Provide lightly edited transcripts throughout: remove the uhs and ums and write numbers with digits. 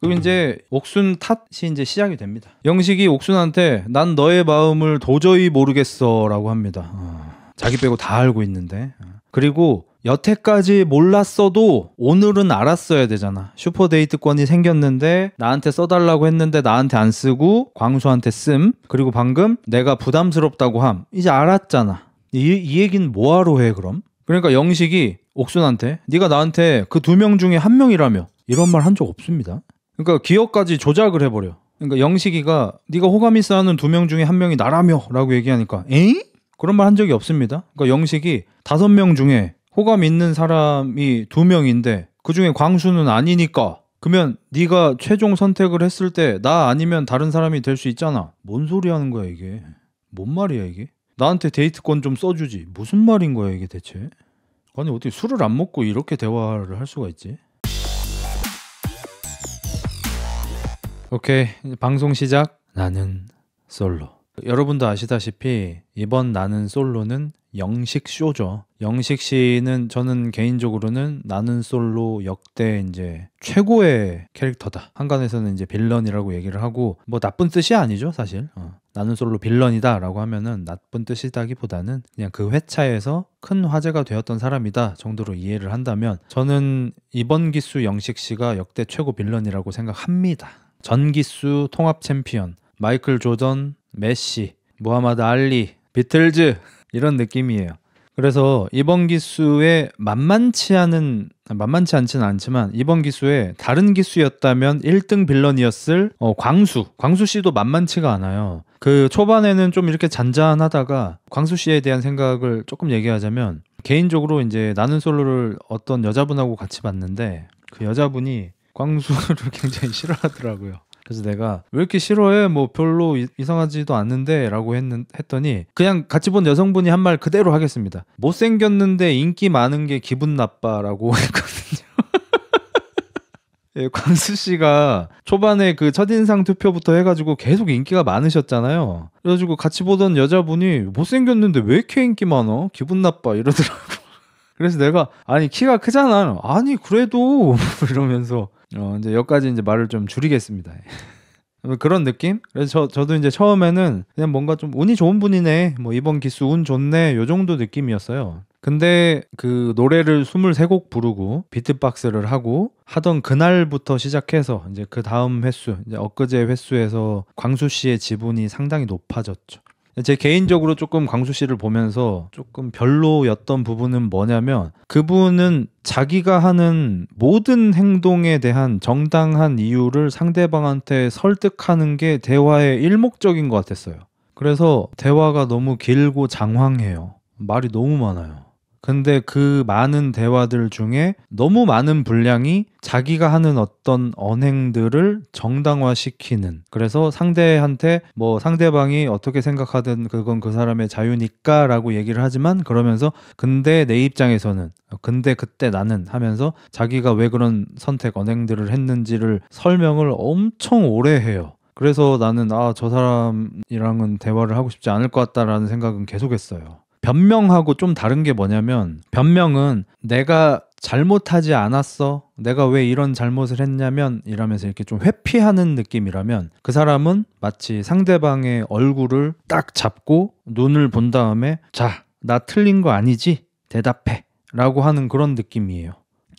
그리고 이제 옥순 탓이 이제 시작이 됩니다. 영식이 옥순한테 난 너의 마음을 도저히 모르겠어 라고 합니다. 자기 빼고 다 알고 있는데. 그리고 여태까지 몰랐어도 오늘은 알았어야 되잖아. 슈퍼데이트권이 생겼는데 나한테 써달라고 했는데 나한테 안 쓰고 광수한테 씀. 그리고 방금 내가 부담스럽다고 함. 이제 알았잖아. 이 얘기는 뭐하러 해 그럼? 그러니까 영식이 옥순한테 네가 나한테 그 2명 중에 1명이라며 이런 말 한 적 없습니다. 그러니까 기억까지 조작을 해버려. 그러니까 영식이가 네가 호감 있어 하는 2명 중에 1명이 나라며 라고 얘기하니까 에잉? 그런 말 한 적이 없습니다. 그러니까 영식이 5명 중에 호감 있는 사람이 2명인데 그중에 광수는 아니니까 그러면 네가 최종 선택을 했을 때 나 아니면 다른 사람이 될 수 있잖아. 뭔 소리 하는 거야 이게? 뭔 말이야 이게? 나한테 데이트권 좀 써주지. 무슨 말인 거야 이게 대체? 아니 어떻게 술을 안 먹고 이렇게 대화를 할 수가 있지? 오케이, 방송 시작. 나는 솔로. 여러분도 아시다시피 이번 나는 솔로는 영식 쇼죠. 영식 씨는 저는 개인적으로는 나는 솔로 역대 이제 최고의 캐릭터다. 한간에서는 이제 빌런이라고 얘기를 하고 뭐 나쁜 뜻이 아니죠 사실. 나는 솔로 빌런이다라고 하면은 나쁜 뜻이다기보다는 그냥 그 회차에서 큰 화제가 되었던 사람이다 정도로 이해를 한다면 저는 이번 기수 영식 씨가 역대 최고 빌런이라고 생각합니다. 전 기수 통합 챔피언 마이클 조던, 메시, 무하마드 알리, 비틀즈 이런 느낌이에요. 그래서 이번 기수에 만만치 않지는 않지만 이번 기수에 다른 기수였다면 1등 빌런이었을 광수 씨도 만만치가 않아요. 그 초반에는 좀 이렇게 잔잔하다가 광수 씨에 대한 생각을 조금 얘기하자면 개인적으로 이제 나는 솔로를 어떤 여자분하고 같이 봤는데 그 여자분이 광수를 굉장히 싫어하더라고요. 그래서 내가 왜 이렇게 싫어해? 뭐 별로 이상하지도 않는데 라고 했더니 그냥 같이 본 여성분이 한 말 그대로 하겠습니다. 못생겼는데 인기 많은 게 기분 나빠 라고 했거든요. 예, 광수 씨가 초반에 그 첫인상 투표부터 해가지고 계속 인기가 많으셨잖아요. 그래가지고 같이 보던 여자분이 못생겼는데 왜 이렇게 인기 많아? 기분 나빠 이러더라고. 그래서 내가 아니 키가 크잖아. 아니 그래도 이러면서 이제 여기까지 이제 말을 좀 줄이겠습니다. 그런 느낌? 그래서 저도 이제 처음에는 그냥 뭔가 좀 운이 좋은 분이네. 뭐 이번 기수 운 좋네. 요 정도 느낌이었어요. 근데 그 노래를 23곡 부르고 비트박스를 하고 하던 그날부터 시작해서 이제 그 다음 횟수, 이제 엊그제 횟수에서 광수 씨의 지분이 상당히 높아졌죠. 제 개인적으로 조금 광수 씨를 보면서 조금 별로였던 부분은 뭐냐면 그분은 자기가 하는 모든 행동에 대한 정당한 이유를 상대방한테 설득하는 게 대화의 일목적인 것 같았어요. 그래서 대화가 너무 길고 장황해요. 말이 너무 많아요. 근데 그 많은 대화들 중에 너무 많은 분량이 자기가 하는 어떤 언행들을 정당화시키는, 그래서 상대한테 뭐 상대방이 어떻게 생각하든 그건 그 사람의 자유니까 라고 얘기를 하지만 그러면서 근데 내 입장에서는 근데 그때 나는 하면서 자기가 왜 그런 선택 언행들을 했는지를 설명을 엄청 오래 해요. 그래서 나는 저 사람이랑은 대화를 하고 싶지 않을 것 같다라는 생각은 계속했어요. 변명하고 좀 다른 게 뭐냐면 변명은 내가 잘못하지 않았어, 내가 왜 이런 잘못을 했냐면 이러면서 이렇게 좀 회피하는 느낌이라면 그 사람은 마치 상대방의 얼굴을 딱 잡고 눈을 본 다음에 자, 나 틀린 거 아니지? 대답해 라고 하는 그런 느낌이에요.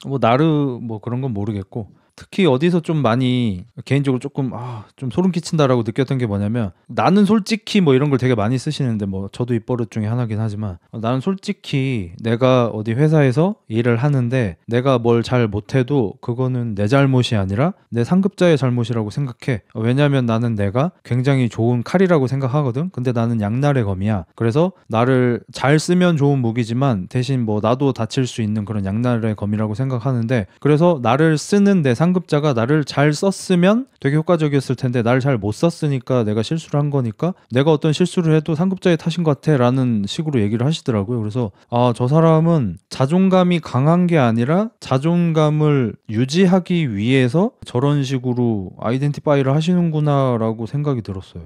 뭐 나르 뭐 그런 건 모르겠고 특히 어디서 좀 많이 개인적으로 조금 좀 소름 끼친다라고 느꼈던 게 뭐냐면 나는 솔직히 뭐 이런 걸 되게 많이 쓰시는데 뭐 저도 입버릇 중에 하나긴 하지만 나는 솔직히 내가 어디 회사에서 일을 하는데 내가 뭘 잘 못해도 그거는 내 잘못이 아니라 내 상급자의 잘못이라고 생각해. 왜냐면 나는 내가 굉장히 좋은 칼이라고 생각하거든. 근데 나는 양날의 검이야. 그래서 나를 잘 쓰면 좋은 무기지만 대신 뭐 나도 다칠 수 있는 그런 양날의 검이라고 생각하는데 그래서 나를 쓰는 내 상급자가 나를 잘 썼으면 되게 효과적이었을 텐데 나를 잘 못 썼으니까 내가 실수를 한 거니까 내가 어떤 실수를 해도 상급자의 탓인 것 같아 라는 식으로 얘기를 하시더라고요. 그래서 저 사람은 자존감이 강한 게 아니라 자존감을 유지하기 위해서 저런 식으로 아이덴티파이를 하시는구나 라고 생각이 들었어요.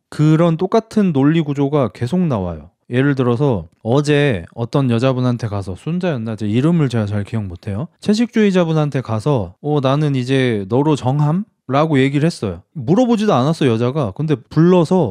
그런 똑같은 논리 구조가 계속 나와요. 예를 들어서 어제 어떤 여자분한테 가서 순자였나? 제 이름을 제가 잘 기억 못해요. 채식주의자분한테 가서 나는 이제 너로 정함? 라고 얘기를 했어요. 물어보지도 않았어 여자가. 근데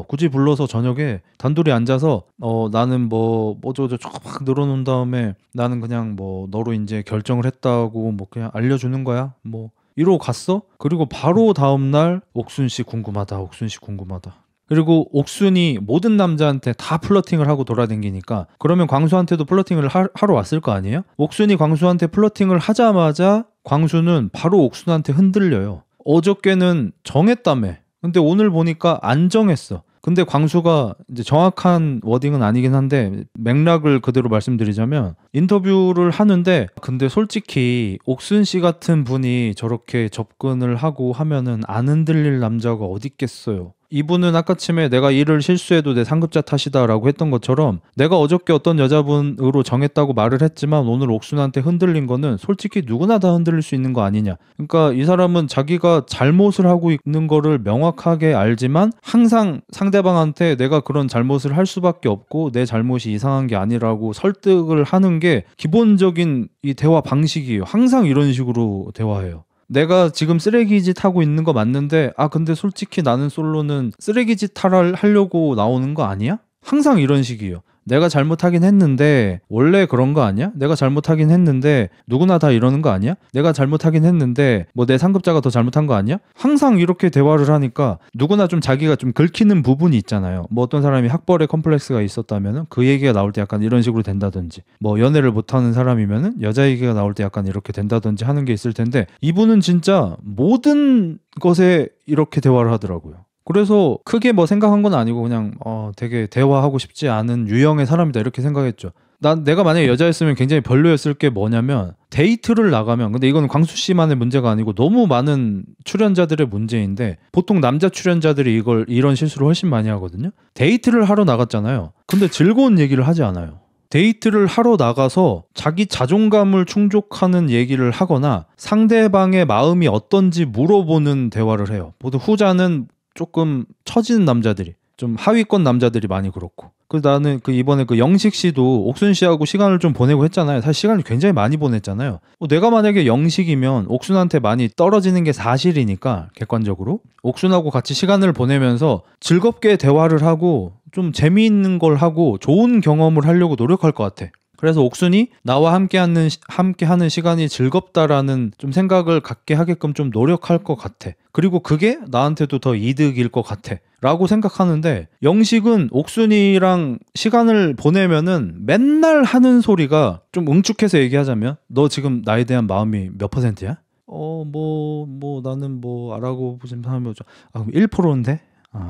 굳이 불러서 저녁에 단둘이 앉아서 나는 뭐 어쩌고저쩌고 막 늘어놓은 다음에 나는 그냥 뭐 너로 이제 결정을 했다고 뭐 그냥 알려주는 거야 뭐 이러고 갔어. 그리고 바로 다음날 옥순씨 궁금하다, 옥순씨 궁금하다. 그리고 옥순이 모든 남자한테 다 플러팅을 하고 돌아다니니까 그러면 광수한테도 플러팅을 하러 왔을 거 아니에요? 옥순이 광수한테 플러팅을 하자마자 광수는 바로 옥순한테 흔들려요. 어저께는 정했다며. 근데 오늘 보니까 안 정했어. 근데 광수가 이제 정확한 워딩은 아니긴 한데 맥락을 그대로 말씀드리자면 인터뷰를 하는데 근데 솔직히 옥순 씨 같은 분이 저렇게 접근을 하고 하면은 안 흔들릴 남자가 어디 있겠어요. 이분은 아까쯤에 내가 일을 실수해도 내 상급자 탓이다라고 했던 것처럼 내가 어저께 어떤 여자분으로 정했다고 말을 했지만 오늘 옥순한테 흔들린 거는 솔직히 누구나 다 흔들릴 수 있는 거 아니냐. 그러니까 이 사람은 자기가 잘못을 하고 있는 거를 명확하게 알지만 항상 상대방한테 내가 그런 잘못을 할 수밖에 없고 내 잘못이 이상한 게 아니라고 설득을 하는 게 기본적인 이 대화 방식이에요. 항상 이런 식으로 대화해요. 내가 지금 쓰레기짓 하고 있는 거 맞는데 근데 솔직히 나는 솔로는 쓰레기짓 하려고 나오는 거 아니야? 항상 이런 식이에요. 내가 잘못하긴 했는데 원래 그런 거 아니야? 내가 잘못하긴 했는데 누구나 다 이러는 거 아니야? 내가 잘못하긴 했는데 뭐 내 상급자가 더 잘못한 거 아니야? 항상 이렇게 대화를 하니까 누구나 좀 자기가 좀 긁히는 부분이 있잖아요. 뭐 어떤 사람이 학벌에 컴플렉스가 있었다면은 그 얘기가 나올 때 약간 이런 식으로 된다든지 뭐 연애를 못하는 사람이면은 여자 얘기가 나올 때 약간 이렇게 된다든지 하는 게 있을 텐데 이분은 진짜 모든 것에 이렇게 대화를 하더라고요. 그래서 크게 뭐 생각한 건 아니고 그냥 되게 대화하고 싶지 않은 유형의 사람이다 이렇게 생각했죠. 내가 만약에 여자였으면 굉장히 별로였을 게 뭐냐면 데이트를 나가면 근데 이건 광수 씨만의 문제가 아니고 너무 많은 출연자들의 문제인데 보통 남자 출연자들이 이런 실수를 훨씬 많이 하거든요. 데이트를 하러 나갔잖아요. 근데 즐거운 얘기를 하지 않아요. 데이트를 하러 나가서 자기 자존감을 충족하는 얘기를 하거나 상대방의 마음이 어떤지 물어보는 대화를 해요. 보통 후자는 조금 처지는 남자들이 좀 하위권 남자들이 많이 그렇고 나는 이번에 영식 씨도 옥순 씨하고 시간을 좀 보내고 했잖아요. 사실 시간을 굉장히 많이 보냈잖아요. 내가 만약에 영식이면 옥순한테 많이 떨어지는 게 사실이니까 객관적으로 옥순하고 같이 시간을 보내면서 즐겁게 대화를 하고 좀 재미있는 걸 하고 좋은 경험을 하려고 노력할 것 같아. 그래서 옥순이 나와 함께하는 시간이 즐겁다라는 좀 생각을 갖게 하게끔 좀 노력할 것 같아. 그리고 그게 나한테도 더 이득일 것 같아 라고 생각하는데 영식은 옥순이랑 시간을 보내면은 맨날 하는 소리가 좀 응축해서 얘기하자면 너 지금 나에 대한 마음이 몇 %야? 나는 알아보진 하면 그럼 1%인데?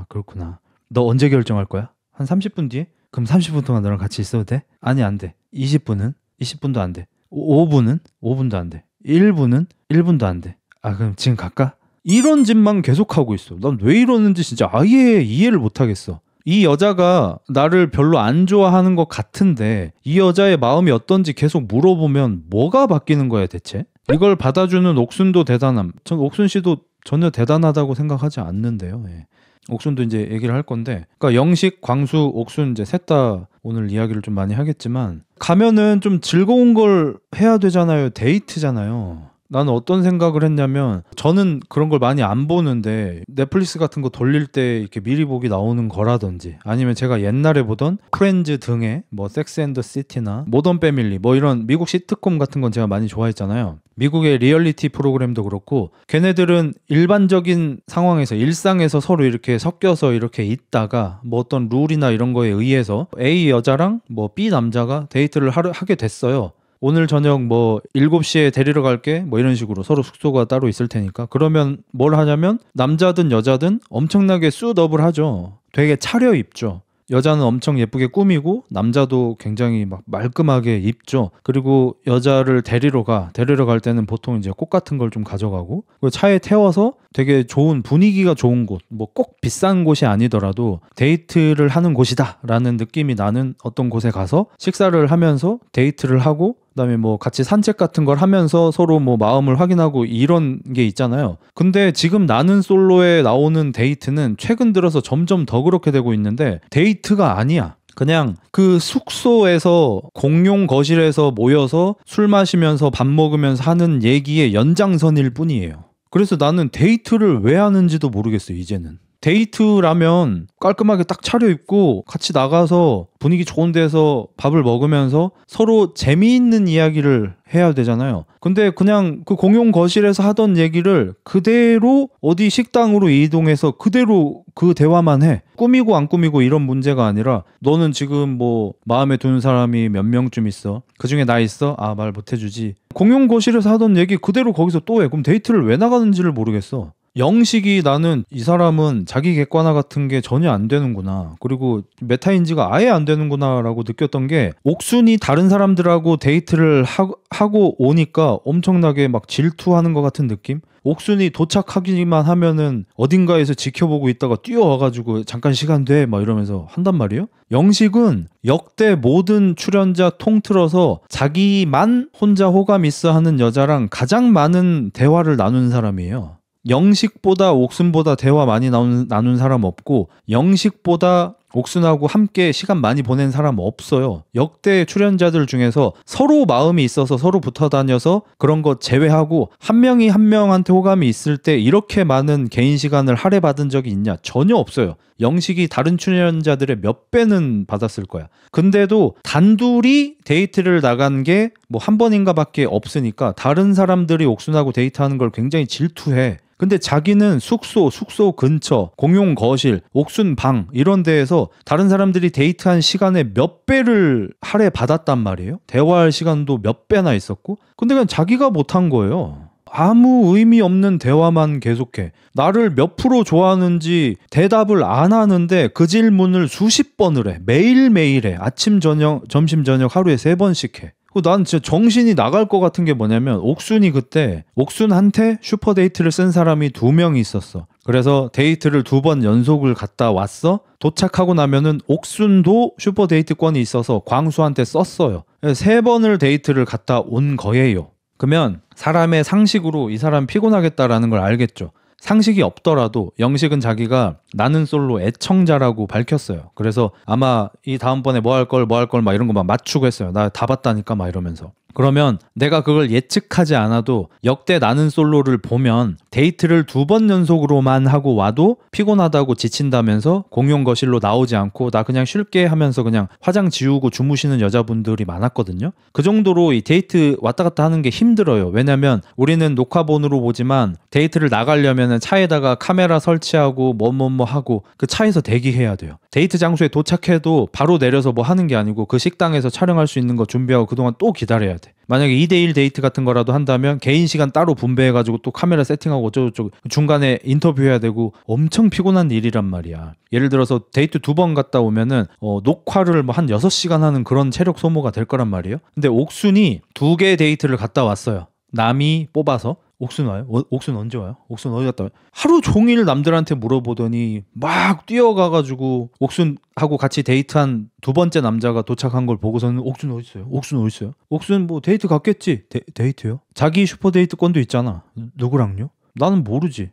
그렇구나. 너 언제 결정할 거야? 한 30분 뒤에? 그럼 30분 동안 너랑 같이 있어도 돼? 아니 안 돼. 20분은? 20분도 안 돼. 5분은? 5분도 안 돼. 1분은? 1분도 안 돼. 그럼 지금 갈까? 이런 짓만 계속하고 있어. 난 왜 이러는지 진짜 아예 이해를 못하겠어. 이 여자가 나를 별로 안 좋아하는 것 같은데 이 여자의 마음이 어떤지 계속 물어보면 뭐가 바뀌는 거야 대체? 이걸 받아주는 옥순도 대단함. 전 옥순 씨도 전혀 대단하다고 생각하지 않는데요. 예. 옥순도 이제 얘기를 할 건데 그러니까 영식, 광수, 옥순 이제 셋 다 오늘 이야기를 좀 많이 하겠지만 가면은 좀 즐거운 걸 해야 되잖아요. 데이트잖아요. 나는 어떤 생각을 했냐면 저는 그런 걸 많이 안 보는데 넷플릭스 같은 거 돌릴 때 이렇게 미리 보기 나오는 거라든지 아니면 제가 옛날에 보던 프렌즈 등의 뭐 섹스 앤 더 시티나 모던 패밀리 뭐 이런 미국 시트콤 같은 건 제가 많이 좋아했잖아요. 미국의 리얼리티 프로그램도 그렇고 걔네들은 일반적인 상황에서 일상에서 서로 이렇게 섞여서 이렇게 있다가 뭐 어떤 룰이나 이런 거에 의해서 A 여자랑 뭐 B 남자가 데이트를 하게 됐어요. 오늘 저녁 7시에 데리러 갈게 뭐 이런 식으로 서로 숙소가 따로 있을 테니까 그러면 뭘 하냐면 남자든 여자든 엄청나게 슛업을 하죠. 되게 차려입죠. 여자는 엄청 예쁘게 꾸미고 남자도 굉장히 막 말끔하게 입죠. 그리고 여자를 데리러 갈 때는 보통 이제 꽃 같은 걸 좀 가져가고 그리고 차에 태워서 되게 좋은 분위기가 좋은 곳, 뭐 꼭 비싼 곳이 아니더라도 데이트를 하는 곳이다 라는 느낌이 나는 어떤 곳에 가서 식사를 하면서 데이트를 하고 그다음에 뭐 같이 산책 같은 걸 하면서 서로 뭐 마음을 확인하고 이런 게 있잖아요. 근데 지금 나는 솔로에 나오는 데이트는 최근 들어서 점점 더 그렇게 되고 있는데 데이트가 아니야. 그냥 그 숙소에서 공용 거실에서 모여서 술 마시면서 밥 먹으면서 하는 얘기의 연장선일 뿐이에요. 그래서 나는 데이트를 왜 하는지도 모르겠어요, 이제는. 데이트라면 깔끔하게 딱 차려입고 같이 나가서 분위기 좋은 데서 밥을 먹으면서 서로 재미있는 이야기를 해야 되잖아요. 근데 그냥 그 공용 거실에서 하던 얘기를 그대로 어디 식당으로 이동해서 그대로 그 대화만 해. 꾸미고 안 꾸미고 이런 문제가 아니라 너는 지금 뭐 마음에 드는 사람이 몇 명쯤 있어? 그중에 나 있어? 아, 말 못 해주지. 공용 거실에서 하던 얘기 그대로 거기서 또 해. 그럼 데이트를 왜 나가는지를 모르겠어. 영식이 나는 이 사람은 자기 객관화 같은 게 전혀 안 되는구나. 그리고 메타인지가 아예 안 되는구나 라고 느꼈던 게 옥순이 다른 사람들하고 데이트를 하고 오니까 엄청나게 막 질투하는 것 같은 느낌? 옥순이 도착하기만 하면은 어딘가에서 지켜보고 있다가 뛰어와가지고 잠깐 시간 돼 막 이러면서 한단 말이에요. 영식은 역대 모든 출연자 통틀어서 자기만 혼자 호감 있어 하는 여자랑 가장 많은 대화를 나눈 사람이에요. 영식보다 옥순보다 대화 많이 나눈 사람 없고 영식보다 옥순하고 함께 시간 많이 보낸 사람 없어요. 역대 출연자들 중에서 서로 마음이 있어서 서로 붙어 다녀서 그런 거 제외하고 한 명이 한 명한테 호감이 있을 때 이렇게 많은 개인 시간을 할애받은 적이 있냐? 전혀 없어요. 영식이 다른 출연자들의 몇 배는 받았을 거야. 근데도 단둘이 데이트를 나간 게 뭐 한 번인가 밖에 없으니까 다른 사람들이 옥순하고 데이트하는 걸 굉장히 질투해. 근데 자기는 숙소 근처, 공용 거실, 옥순 방 이런 데에서 다른 사람들이 데이트한 시간의 몇 배를 할애 받았단 말이에요. 대화할 시간도 몇 배나 있었고. 근데 그냥 자기가 못한 거예요. 아무 의미 없는 대화만 계속해. 나를 몇 프로 좋아하는지 대답을 안 하는데 그 질문을 수십 번을 해. 매일매일 해. 아침, 저녁, 점심, 저녁 하루에 3번씩 해. 난 진짜 정신이 나갈 것 같은 게 뭐냐면 옥순이 그때 옥순한테 슈퍼데이트를 쓴 사람이 2명이 있었어. 그래서 데이트를 2번 연속을 갔다 왔어. 도착하고 나면은 옥순도 슈퍼데이트권이 있어서 광수한테 썼어요. 3번을 데이트를 갔다 온 거예요. 그러면 사람의 상식으로 이 사람 피곤하겠다라는 걸 알겠죠. 상식이 없더라도 영식은 자기가 나는 솔로 애청자라고 밝혔어요. 그래서 아마 이 다음번에 뭐 할 걸 막 이런 거 막 맞추고 했어요. 나 다 봤다니까 막 이러면서. 그러면 내가 그걸 예측하지 않아도 역대 나는 솔로를 보면 데이트를 2번 연속으로만 하고 와도 피곤하다고 지친다면서 공용 거실로 나오지 않고 나 그냥 쉴게 하면서 그냥 화장 지우고 주무시는 여자분들이 많았거든요. 그 정도로 이 데이트 왔다 갔다 하는 게 힘들어요. 왜냐면 우리는 녹화본으로 보지만 데이트를 나가려면 차에다가 카메라 설치하고 뭐 하고 그 차에서 대기해야 돼요. 데이트 장소에 도착해도 바로 내려서 뭐 하는 게 아니고 그 식당에서 촬영할 수 있는 거 준비하고 그동안 또 기다려야 돼. 만약에 2대1 데이트 같은 거라도 한다면 개인 시간 따로 분배해가지고 또 카메라 세팅하고 어쩌고저쩌고 중간에 인터뷰해야 되고 엄청 피곤한 일이란 말이야. 예를 들어서 데이트 2번 갔다 오면은 녹화를 뭐 한 6시간 하는 그런 체력 소모가 될 거란 말이에요. 근데 옥순이 2개의 데이트를 갔다 왔어요. 남이 뽑아서. 옥순 와요? 옥순 언제 와요? 옥순 어디 갔다 와요? 하루 종일 남들한테 물어보더니 막 뛰어가가지고 옥순하고 같이 데이트한 2번째 남자가 도착한 걸 보고서는 옥순 어디 있어요? 옥순 어디 있어요? 옥순 뭐 데이트 갔겠지? 데이트요? 자기 슈퍼데이트권도 있잖아. 누구랑요? 나는 모르지.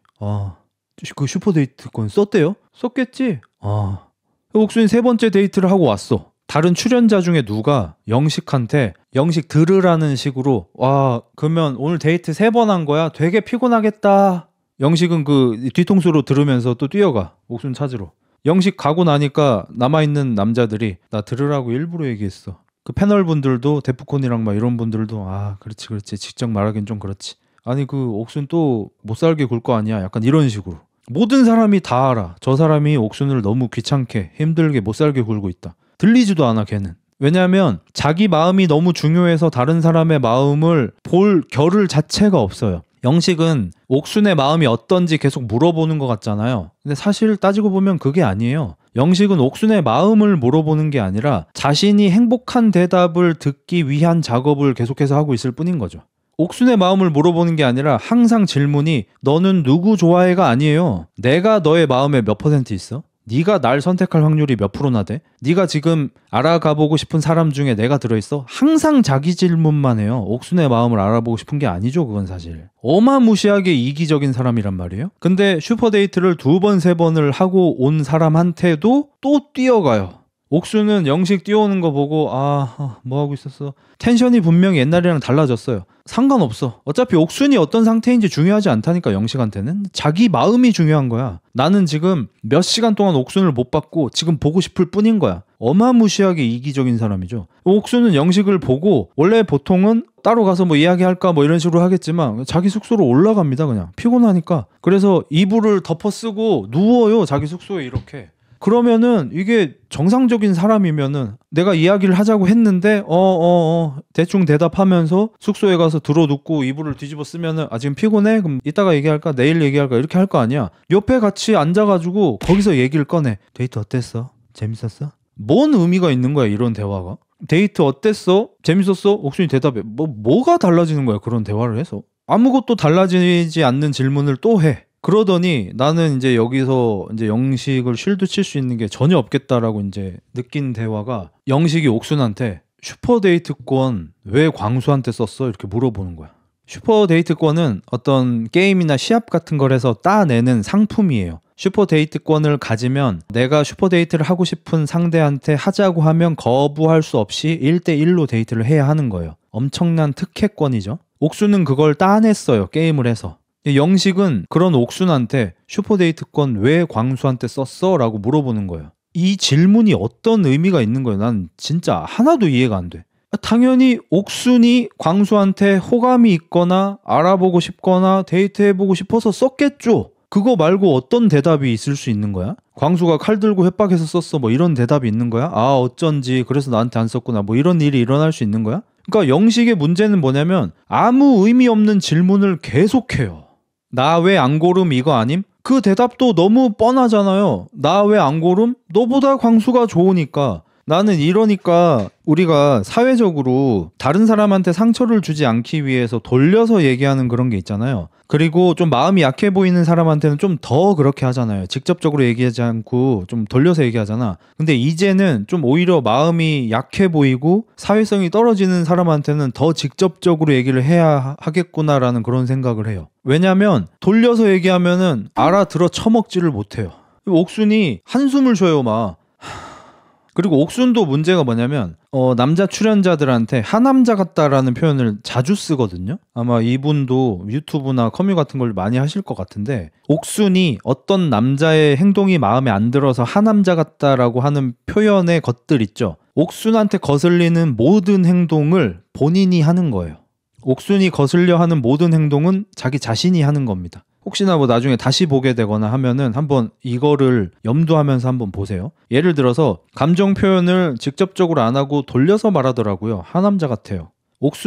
그 슈퍼데이트권 썼대요? 썼겠지? 옥순이 3번째 데이트를 하고 왔어. 다른 출연자 중에 누가 영식한테 영식 들으라는 식으로 그러면 오늘 데이트 3번 한 거야? 되게 피곤하겠다. 영식은 그 뒤통수로 들으면서 또 뛰어가. 옥순 찾으러. 영식 가고 나니까 남아있는 남자들이 나 들으라고 일부러 얘기했어. 그 패널분들도 데프콘이랑 막 이런 분들도 그렇지 직접 말하긴 좀 그렇지. 아니 그 옥순 또 못 살게 굴 거 아니야. 약간 이런 식으로. 모든 사람이 다 알아. 저 사람이 옥순을 너무 귀찮게 힘들게 못 살게 굴고 있다. 들리지도 않아 걔는. 왜냐하면 자기 마음이 너무 중요해서 다른 사람의 마음을 볼 겨를 자체가 없어요. 영식은 옥순의 마음이 어떤지 계속 물어보는 것 같잖아요. 근데 사실 따지고 보면 그게 아니에요. 영식은 옥순의 마음을 물어보는 게 아니라 자신이 행복한 대답을 듣기 위한 작업을 계속해서 하고 있을 뿐인 거죠. 옥순의 마음을 물어보는 게 아니라 항상 질문이 너는 누구 좋아해가 아니에요. 내가 너의 마음에 몇 % 있어? 네가 날 선택할 확률이 몇 프로나 돼? 네가 지금 알아가보고 싶은 사람 중에 내가 들어있어? 항상 자기 질문만 해요. 옥순의 마음을 알아보고 싶은 게 아니죠. 그건 사실. 어마무시하게 이기적인 사람이란 말이에요. 근데 슈퍼데이트를 2번, 3번을 하고 온 사람한테도 또 뛰어가요. 옥수는 영식 뛰어오는 거 보고 뭐 하고 있었어? 텐션이 분명히 옛날이랑 달라졌어요. 상관없어. 어차피 옥순이 어떤 상태인지 중요하지 않다니까. 영식한테는 자기 마음이 중요한 거야. 나는 지금 몇 시간 동안 옥순을 못 봤고 지금 보고 싶을 뿐인 거야. 어마무시하게 이기적인 사람이죠. 옥순은 영식을 보고 원래 보통은 따로 가서 뭐 이야기할까 뭐 이런 식으로 하겠지만 자기 숙소로 올라갑니다. 그냥 피곤하니까. 그래서 이불을 덮어 쓰고 누워요. 자기 숙소에 이렇게. 그러면은 이게 정상적인 사람이면은 내가 이야기를 하자고 했는데 대충 대답하면서 숙소에 가서 들어눕고 이불을 뒤집어 쓰면은 지금 피곤해? 그럼 이따가 얘기할까? 내일 얘기할까? 이렇게 할 거 아니야. 옆에 같이 앉아가지고 거기서 얘기를 꺼내. 데이트 어땠어? 재밌었어? 뭔 의미가 있는 거야 이런 대화가? 데이트 어땠어? 재밌었어? 옥순이 대답해. 뭐가 달라지는 거야 그런 대화를 해서? 아무것도 달라지지 않는 질문을 또 해. 그러더니 나는 이제 여기서 이제 영식을 쉴드 칠 수 있는 게 전혀 없겠다라고 이제 느낀 대화가 영식이 옥순한테 슈퍼데이트권 왜 광수한테 썼어? 이렇게 물어보는 거야. 슈퍼데이트권은 어떤 게임이나 시합 같은 걸 해서 따내는 상품이에요. 슈퍼데이트권을 가지면 내가 슈퍼데이트를 하고 싶은 상대한테 하자고 하면 거부할 수 없이 1대1로 데이트를 해야 하는 거예요. 엄청난 특혜권이죠. 옥수는 그걸 따냈어요. 게임을 해서. 영식은 그런 옥순한테 슈퍼데이트권 왜 광수한테 썼어? 라고 물어보는 거예요. 이 질문이 어떤 의미가 있는 거예요? 난 진짜 하나도 이해가 안 돼. 당연히 옥순이 광수한테 호감이 있거나 알아보고 싶거나 데이트해보고 싶어서 썼겠죠. 그거 말고 어떤 대답이 있을 수 있는 거야? 광수가 칼 들고 협박해서 썼어 뭐 이런 대답이 있는 거야? 어쩐지 그래서 나한테 안 썼구나 뭐 이런 일이 일어날 수 있는 거야? 그러니까 영식의 문제는 뭐냐면 아무 의미 없는 질문을 계속해요. 나 왜 안 고름 이거 아님? 그 대답도 너무 뻔하잖아요. 나 왜 안 고름? 너보다 광수가 좋으니까. 나는 이러니까 우리가 사회적으로 다른 사람한테 상처를 주지 않기 위해서 돌려서 얘기하는 그런 게 있잖아요. 그리고 좀 마음이 약해 보이는 사람한테는 좀 더 그렇게 하잖아요. 직접적으로 얘기하지 않고 좀 돌려서 얘기하잖아. 근데 이제는 좀 오히려 마음이 약해 보이고 사회성이 떨어지는 사람한테는 더 직접적으로 얘기를 해야 하겠구나라는 그런 생각을 해요. 왜냐면 돌려서 얘기하면은 알아들어 처먹지를 못해요. 옥순이 한숨을 쉬어요 막. 그리고 옥순도 문제가 뭐냐면 남자 출연자들한테 하남자 같다라는 표현을 자주 쓰거든요. 아마 이분도 유튜브나 커뮤 같은 걸 많이 하실 것 같은데 옥순이 어떤 남자의 행동이 마음에 안 들어서 하남자 같다라고 하는 표현의 것들 있죠. 옥순한테 거슬리는 모든 행동을 본인이 하는 거예요. 옥순이 거슬려 하는 모든 행동은 자기 자신이 하는 겁니다. 혹시나 뭐 나중에 다시 보게 되거나 하면은 한번 이거를 염두하면서 한번 보세요. 예를 들어서 감정 표현을 직접적으로 안 하고 돌려서 말하더라고요. 하남자 같아요.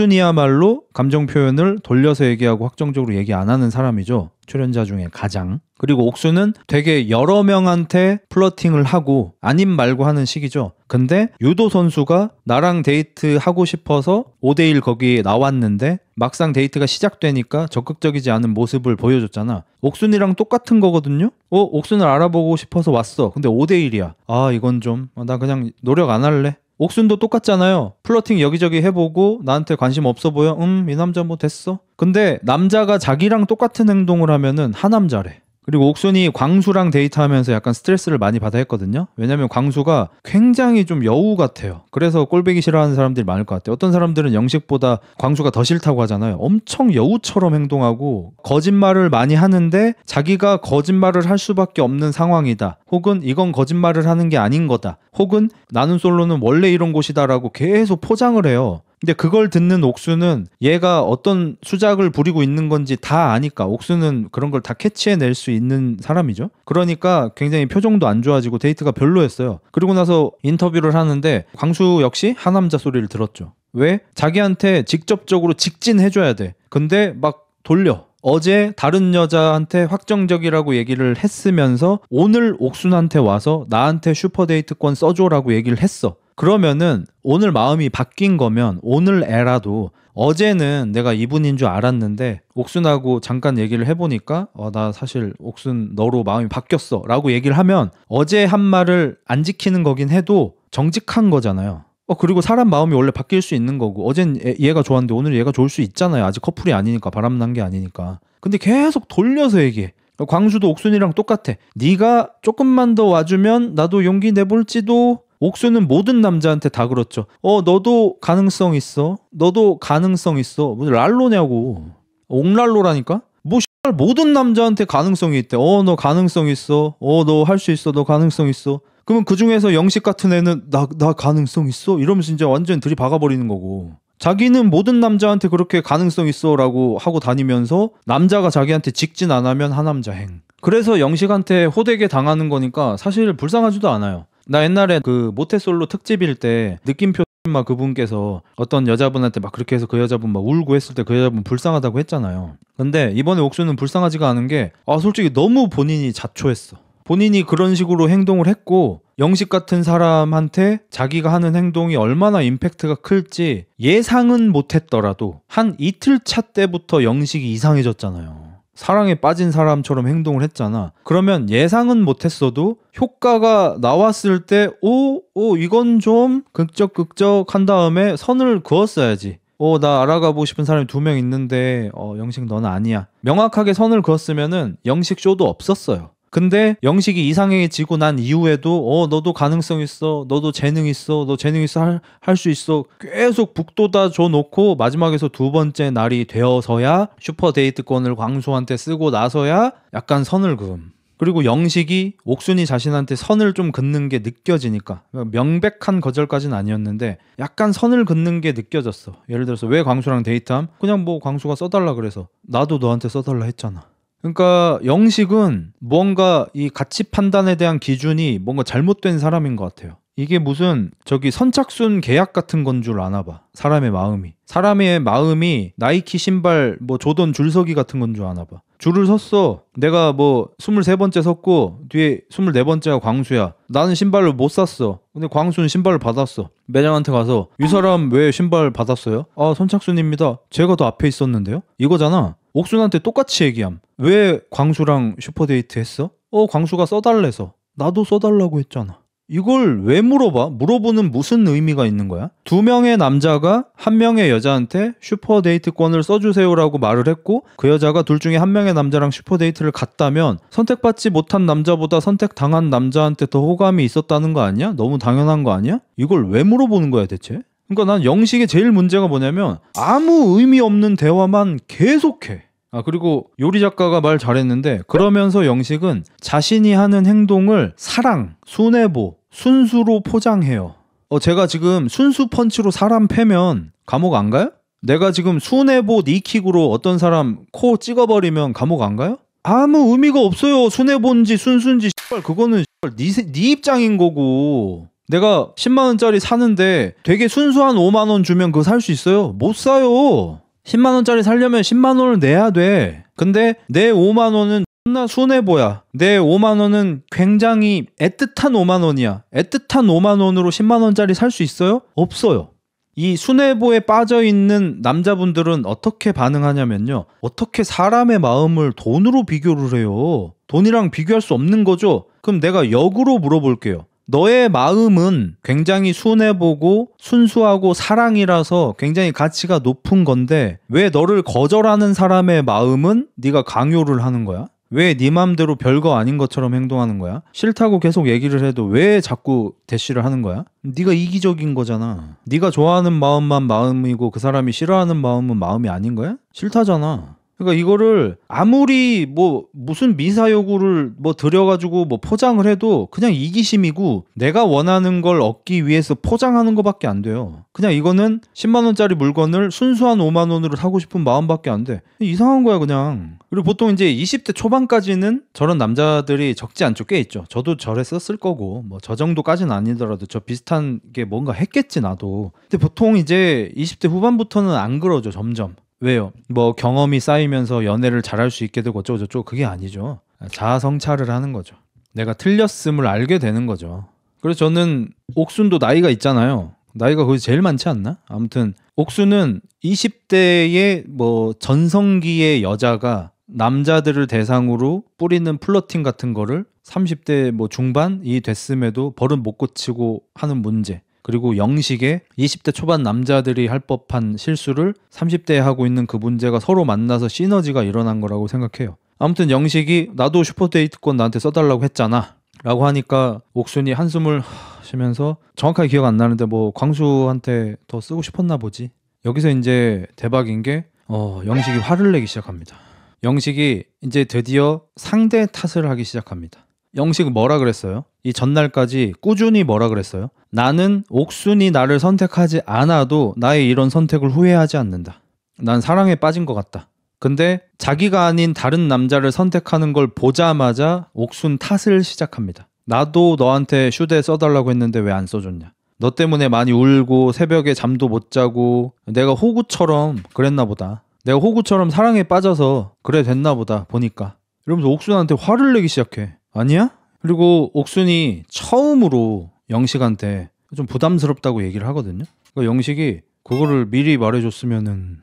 옥순이야말로 감정 표현을 돌려서 얘기하고 확정적으로 얘기 안 하는 사람이죠. 출연자 중에 가장. 그리고 옥순은 되게 여러 명한테 플러팅을 하고 아님 말고 하는 식이죠. 근데 유도 선수가 나랑 데이트하고 싶어서 5대1 거기에 나왔는데 막상 데이트가 시작되니까 적극적이지 않은 모습을 보여줬잖아. 옥순이랑 똑같은 거거든요. 옥순을 알아보고 싶어서 왔어. 근데 5대1이야. 이건 좀 나 그냥 노력 안 할래. 옥순도 똑같잖아요. 플러팅 여기저기 해보고 나한테 관심 없어 보여? 이 남자 뭐 됐어. 근데 남자가 자기랑 똑같은 행동을 하면은 하남자래. 그리고 옥순이 광수랑 데이트하면서 약간 스트레스를 많이 받아 했거든요. 왜냐면 광수가 굉장히 좀 여우 같아요. 그래서 꼴배기 싫어하는 사람들이 많을 것 같아요. 어떤 사람들은 영식보다 광수가 더 싫다고 하잖아요. 엄청 여우처럼 행동하고 거짓말을 많이 하는데 자기가 거짓말을 할 수밖에 없는 상황이다. 혹은 이건 거짓말을 하는 게 아닌 거다. 혹은 나는 솔로는 원래 이런 곳이다라고 계속 포장을 해요. 근데 그걸 듣는 옥수는 얘가 어떤 수작을 부리고 있는 건지 다 아니까 옥수는 그런 걸 다 캐치해낼 수 있는 사람이죠. 그러니까 굉장히 표정도 안 좋아지고 데이트가 별로였어요. 그리고 나서 인터뷰를 하는데 광수 역시 하남자 소리를 들었죠. 왜? 자기한테 직접적으로 직진해줘야 돼. 근데 막 돌려. 어제 다른 여자한테 확정적이라고 얘기를 했으면서 오늘 옥순한테 와서 나한테 슈퍼데이트권 써줘라고 얘기를 했어. 그러면은 오늘 마음이 바뀐 거면 오늘 애라도 어제는 내가 이분인 줄 알았는데 옥순하고 잠깐 얘기를 해보니까 나 사실 옥순 너로 마음이 바뀌었어 라고 얘기를 하면 어제 한 말을 안 지키는 거긴 해도 정직한 거잖아요. 그리고 사람 마음이 원래 바뀔 수 있는 거고 어젠 얘가 좋았는데 오늘 얘가 좋을 수 있잖아요. 아직 커플이 아니니까 바람난 게 아니니까. 근데 계속 돌려서 얘기해. 광수도 옥순이랑 똑같아. 네가 조금만 더 와주면 나도 용기 내볼지도 옥수는 모든 남자한테 다 그렇죠. 너도 가능성 있어. 너도 가능성 있어. 무슨 랄로냐고. 옥랄로라니까? 뭐 모든 남자한테 가능성이 있대. 너 가능성 있어. 너 할 수 있어. 너 가능성 있어. 그러면 그 중에서 영식 같은 애는 나 가능성 있어? 이러면서 진짜 완전 들이박아버리는 거고. 자기는 모든 남자한테 그렇게 가능성 있어 라고 하고 다니면서 남자가 자기한테 직진 안 하면 하남자행. 그래서 영식한테 호되게 당하는 거니까 사실 불쌍하지도 않아요. 나 옛날에 그 모태솔로 특집일 때 느낌표 막 그분께서 어떤 여자분한테 막 그렇게 해서 그 여자분 막 울고 했을 때 그 여자분 불쌍하다고 했잖아요. 근데 이번에 옥수는 불쌍하지가 않은 게 솔직히 너무 본인이 자초했어. 본인이 그런 식으로 행동을 했고 영식 같은 사람한테 자기가 하는 행동이 얼마나 임팩트가 클지 예상은 못했더라도 한 이틀 차 때부터 영식이 이상해졌잖아요. 사랑에 빠진 사람처럼 행동을 했잖아. 그러면 예상은 못했어도 효과가 나왔을 때 이건 좀 극적 한 다음에 선을 그었어야지. 나 알아가고 싶은 사람이 2명 있는데 영식 너는 아니야. 명확하게 선을 그었으면은 영식 쇼도 없었어요. 근데 영식이 이상해지고 난 이후에도 너도 가능성 있어. 너도 재능 있어. 너 재능 있어. 할 수 있어. 계속 북돋아 줘놓고 마지막에서 2번째 날이 되어서야 슈퍼데이트권을 광수한테 쓰고 나서야 약간 선을 그음. 그리고 영식이 옥순이 자신한테 선을 좀 긋는 게 느껴지니까 명백한 거절까지는 아니었는데 약간 선을 긋는 게 느껴졌어. 예를 들어서 왜 광수랑 데이트함? 그냥 뭐 광수가 써달라 그래서 나도 너한테 써달라 했잖아. 그러니까 영식은 뭔가 이 가치 판단에 대한 기준이 뭔가 잘못된 사람인 것 같아요. 이게 무슨 선착순 계약 같은 건 줄 아나 봐. 사람의 마음이 나이키 신발 뭐 조던 줄서기 같은 건 줄 아나 봐. 줄을 섰어. 내가 뭐 23번째 섰고 뒤에 24번째가 광수야. 나는 신발을 못 샀어. 근데 광수는 신발을 받았어. 매장한테 가서 이 사람 왜 신발 받았어요? 선착순입니다. 제가 더 앞에 있었는데요? 이거잖아. 옥순한테 똑같이 얘기함. 왜 광수랑 슈퍼데이트 했어? 광수가 써달래서. 나도 써달라고 했잖아. 이걸 왜 물어봐? 물어보는 무슨 의미가 있는 거야? 2명의 남자가 1명의 여자한테 슈퍼데이트권을 써주세요라고 말을 했고 그 여자가 둘 중에 1명의 남자랑 슈퍼데이트를 갔다면 선택받지 못한 남자보다 선택당한 남자한테 더 호감이 있었다는 거 아니야? 너무 당연한 거 아니야? 이걸 왜 물어보는 거야 대체? 그러니까 난 영식의 제일 문제가 뭐냐면 아무 의미 없는 대화만 계속해. 그리고 요리 작가가 말 잘했는데 그러면서 영식은 자신이 하는 행동을 사랑, 순애보, 순수로 포장해요. 제가 지금 순수 펀치로 사람 패면 감옥 안 가요? 내가 지금 순애보 니킥으로 어떤 사람 코 찍어버리면 감옥 안 가요? 아무 의미가 없어요. 순애보인지 순수인지 그거는 네 입장인 거고. 내가 10만원짜리 사는데 되게 순수한 5만원 주면 그거 살 수 있어요? 못 사요. 10만원짜리 살려면 10만원을 내야 돼. 근데 내 5만원은 존나 순애보야. 내 5만원은 굉장히 애틋한 5만원이야. 애틋한 5만원으로 10만원짜리 살 수 있어요? 없어요. 이 순애보에 빠져있는 남자분들은 어떻게 반응하냐면요. 어떻게 사람의 마음을 돈으로 비교를 해요? 돈이랑 비교할 수 없는 거죠? 그럼 내가 역으로 물어볼게요. 너의 마음은 굉장히 순애보고 순수하고 사랑이라서 굉장히 가치가 높은 건데 왜 너를 거절하는 사람의 마음은 네가 강요를 하는 거야? 왜 네 맘대로 별거 아닌 것처럼 행동하는 거야? 싫다고 계속 얘기를 해도 왜 자꾸 대쉬를 하는 거야? 네가 이기적인 거잖아. 네가 좋아하는 마음만 마음이고 그 사람이 싫어하는 마음은 마음이 아닌 거야? 싫다잖아. 그러니까 이거를 아무리 무슨 미사 요구를 들여가지고 포장을 해도 그냥 이기심이고 내가 원하는 걸 얻기 위해서 포장하는 거밖에 안 돼요. 그냥 이거는 10만원짜리 물건을 순수한 5만원으로 사고 싶은 마음밖에 안 돼. 이상한 거야 그냥. 그리고 보통 이제 20대 초반까지는 저런 남자들이 적지 않죠. 꽤 있죠. 저도 저랬었을 거고 저 정도까지는 아니더라도 저 비슷한 게 뭔가 했겠지 나도. 근데 보통 이제 20대 후반부터는 안 그러죠. 점점. 왜요? 경험이 쌓이면서 연애를 잘할 수 있게 되고 어쩌고저쩌고 그게 아니죠. 자아 성찰을 하는 거죠. 내가 틀렸음을 알게 되는 거죠. 그래서 저는 옥순도 나이가 있잖아요. 나이가 거기서 제일 많지 않나? 아무튼 옥순은 20대의 전성기의 여자가 남자들을 대상으로 뿌리는 플러팅 같은 거를 30대 중반이 됐음에도 버릇 못 고치고 하는 문제. 그리고 영식의 20대 초반 남자들이 할 법한 실수를 30대에 하고 있는 그 문제가 서로 만나서 시너지가 일어난 거라고 생각해요. 아무튼 영식이 나도 슈퍼데이트권 나한테 써달라고 했잖아. 라고 하니까 옥순이 한숨을 쉬면서 정확하게 기억 안 나는데 뭐 광수한테 더 쓰고 싶었나 보지. 여기서 이제 대박인 게 영식이 화를 내기 시작합니다. 영식이 이제 드디어 상대 탓을 하기 시작합니다. 영식은 뭐라 그랬어요? 이 전날까지 꾸준히 뭐라 그랬어요? 나는 옥순이 나를 선택하지 않아도 나의 이런 선택을 후회하지 않는다. 난 사랑에 빠진 것 같다. 근데 자기가 아닌 다른 남자를 선택하는 걸 보자마자 옥순 탓을 시작합니다. 나도 너한테 휴대 써달라고 했는데 왜 안 써줬냐. 너 때문에 많이 울고 새벽에 잠도 못 자고 내가 호구처럼 그랬나 보다. 내가 호구처럼 사랑에 빠져서 그래 됐나 보다 보니까. 이러면서 옥순한테 화를 내기 시작해. 아니야? 그리고 옥순이 처음으로 영식한테 좀 부담스럽다고 얘기를 하거든요. 그러니까 영식이 그거를 미리 말해줬으면은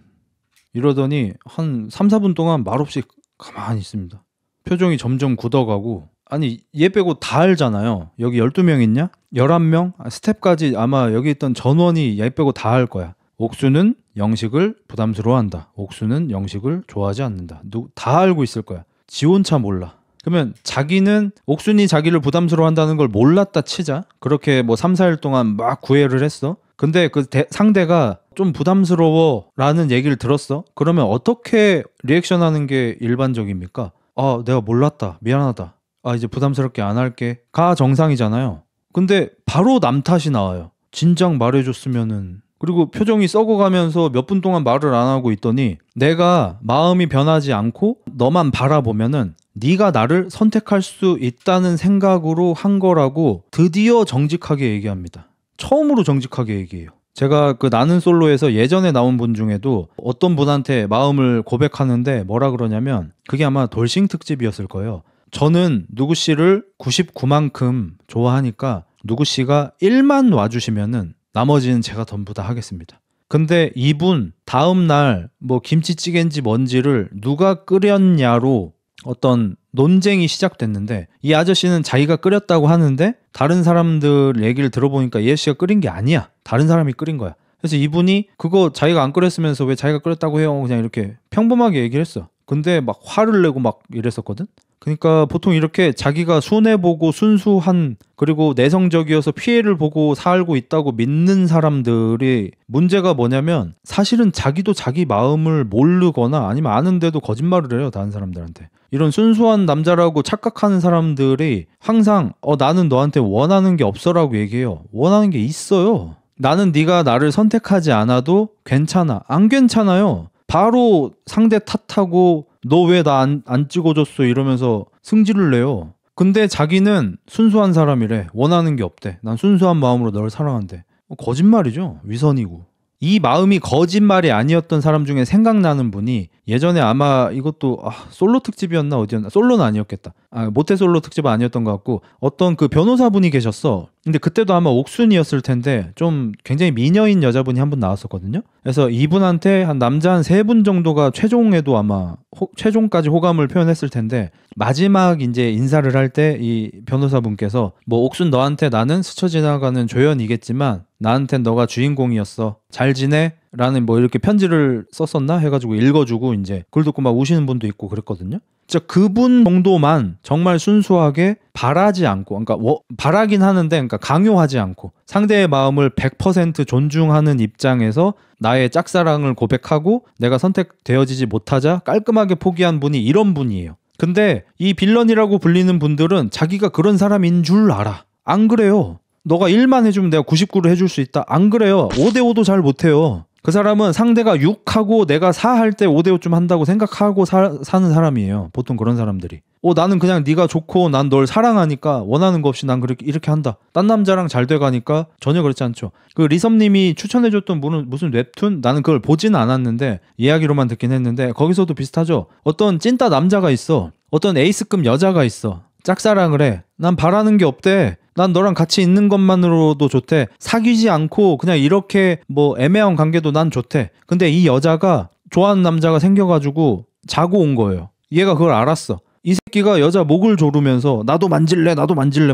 이러더니 한 3, 4분 동안 말없이 가만히 있습니다. 표정이 점점 굳어가고 아니 얘 빼고 다 알잖아요. 여기 12명 있냐? 11명? 스텝까지 아마 여기 있던 전원이 얘 빼고 다 알 거야. 옥수는 영식을 부담스러워한다. 옥수는 영식을 좋아하지 않는다. 다 알고 있을 거야. 지 혼자 몰라. 그러면 자기는 옥순이 자기를 부담스러워한다는 걸 몰랐다 치자. 그렇게 뭐 3, 4일 동안 막 구애를 했어. 근데 그 상대가 좀 부담스러워 라는 얘기를 들었어. 그러면 어떻게 리액션하는 게 일반적입니까? 아 내가 몰랐다 미안하다. 아 이제 부담스럽게 안 할게 가 정상이잖아요. 근데 바로 남 탓이 나와요. 진작 말해줬으면은. 그리고 표정이 썩어가면서 몇 분 동안 말을 안 하고 있더니 내가 마음이 변하지 않고 너만 바라보면은 네가 나를 선택할 수 있다는 생각으로 한 거라고 드디어 정직하게 얘기합니다. 처음으로 정직하게 얘기해요. 제가 그 나는 솔로에서 예전에 나온 분 중에도 어떤 분한테 마음을 고백하는데 뭐라 그러냐면 그게 아마 돌싱 특집이었을 거예요. 저는 누구 씨를 99만큼 좋아하니까 누구 씨가 1만 와주시면은 나머지는 제가 전부 다 하겠습니다. 근데 이분 다음날 뭐 김치찌개인지 뭔지를 누가 끓였냐로 어떤 논쟁이 시작됐는데 이 아저씨는 자기가 끓였다고 하는데 다른 사람들 얘기를 들어보니까 이 아저씨가 끓인 게 아니야. 다른 사람이 끓인 거야. 그래서 이분이 그거 자기가 안 끓였으면서 왜 자기가 끓였다고 해요? 그냥 이렇게 평범하게 얘기를 했어. 근데 막 화를 내고 막 이랬었거든. 그러니까 보통 이렇게 자기가 손해보고 순수한 그리고 내성적이어서 피해를 보고 살고 있다고 믿는 사람들이 문제가 뭐냐면 사실은 자기도 자기 마음을 모르거나 아니면 아는데도 거짓말을 해요. 다른 사람들한테. 이런 순수한 남자라고 착각하는 사람들이 항상 나는 너한테 원하는 게 없어라고 얘기해요. 원하는 게 있어요. 나는 네가 나를 선택하지 않아도 괜찮아. 안 괜찮아요. 바로 상대 탓하고 너 왜 나 안 찍어줬어 이러면서 승질을 내요. 근데 자기는 순수한 사람이래. 원하는 게 없대. 난 순수한 마음으로 널 사랑한대. 거짓말이죠. 위선이고. 이 마음이 거짓말이 아니었던 사람 중에 생각나는 분이 예전에 아마 이것도 솔로 특집이었나 어디였나 솔로는 아니었겠다. 모태 솔로 특집은 아니었던 것 같고 어떤 그 변호사분이 계셨어. 근데 그때도 아마 옥순이었을 텐데 좀 굉장히 미녀인 여자분이 한 분 나왔었거든요. 그래서 이분한테 한 남자 한 3분 정도가 최종에도 아마 최종까지 호감을 표현했을 텐데 마지막 이제 인사를 할 때 이 변호사분께서 뭐 옥순 너한테 나는 스쳐 지나가는 조연이겠지만 나한텐 너가 주인공이었어. 잘 지내? 라는 뭐 이렇게 편지를 썼었나? 해가지고 읽어주고 이제 그걸 듣고 막 우시는 분도 있고 그랬거든요. 진짜 그분 정도만 정말 순수하게 바라지 않고 그러니까 바라긴 하는데 그러니까 강요하지 않고 상대의 마음을 100% 존중하는 입장에서 나의 짝사랑을 고백하고 내가 선택되어지지 못하자 깔끔하게 포기한 분이 이런 분이에요. 근데 이 빌런이라고 불리는 분들은 자기가 그런 사람인 줄 알아. 안 그래요. 너가 1만 해주면 내가 99를 해줄 수 있다. 안 그래요. 5대5도 잘 못해요. 그 사람은 상대가 6하고 내가 4 할 때 5대5쯤 한다고 생각하고 사는 사람이에요. 보통 그런 사람들이. 나는 그냥 네가 좋고 난 널 사랑하니까 원하는 거 없이 난 이렇게 한다. 딴 남자랑 잘 돼가니까 전혀 그렇지 않죠. 그 리섭님이 추천해줬던 무슨 웹툰? 나는 그걸 보지는 않았는데 이야기로만 듣긴 했는데 거기서도 비슷하죠. 어떤 찐따 남자가 있어. 어떤 에이스급 여자가 있어. 짝사랑을 해. 난 바라는 게 없대. 난 너랑 같이 있는 것만으로도 좋대. 사귀지 않고 그냥 이렇게 뭐 애매한 관계도 난 좋대. 근데 이 여자가 좋아하는 남자가 생겨가지고 자고 온 거예요. 얘가 그걸 알았어. 이 새끼가 여자 목을 조르면서 나도 만질래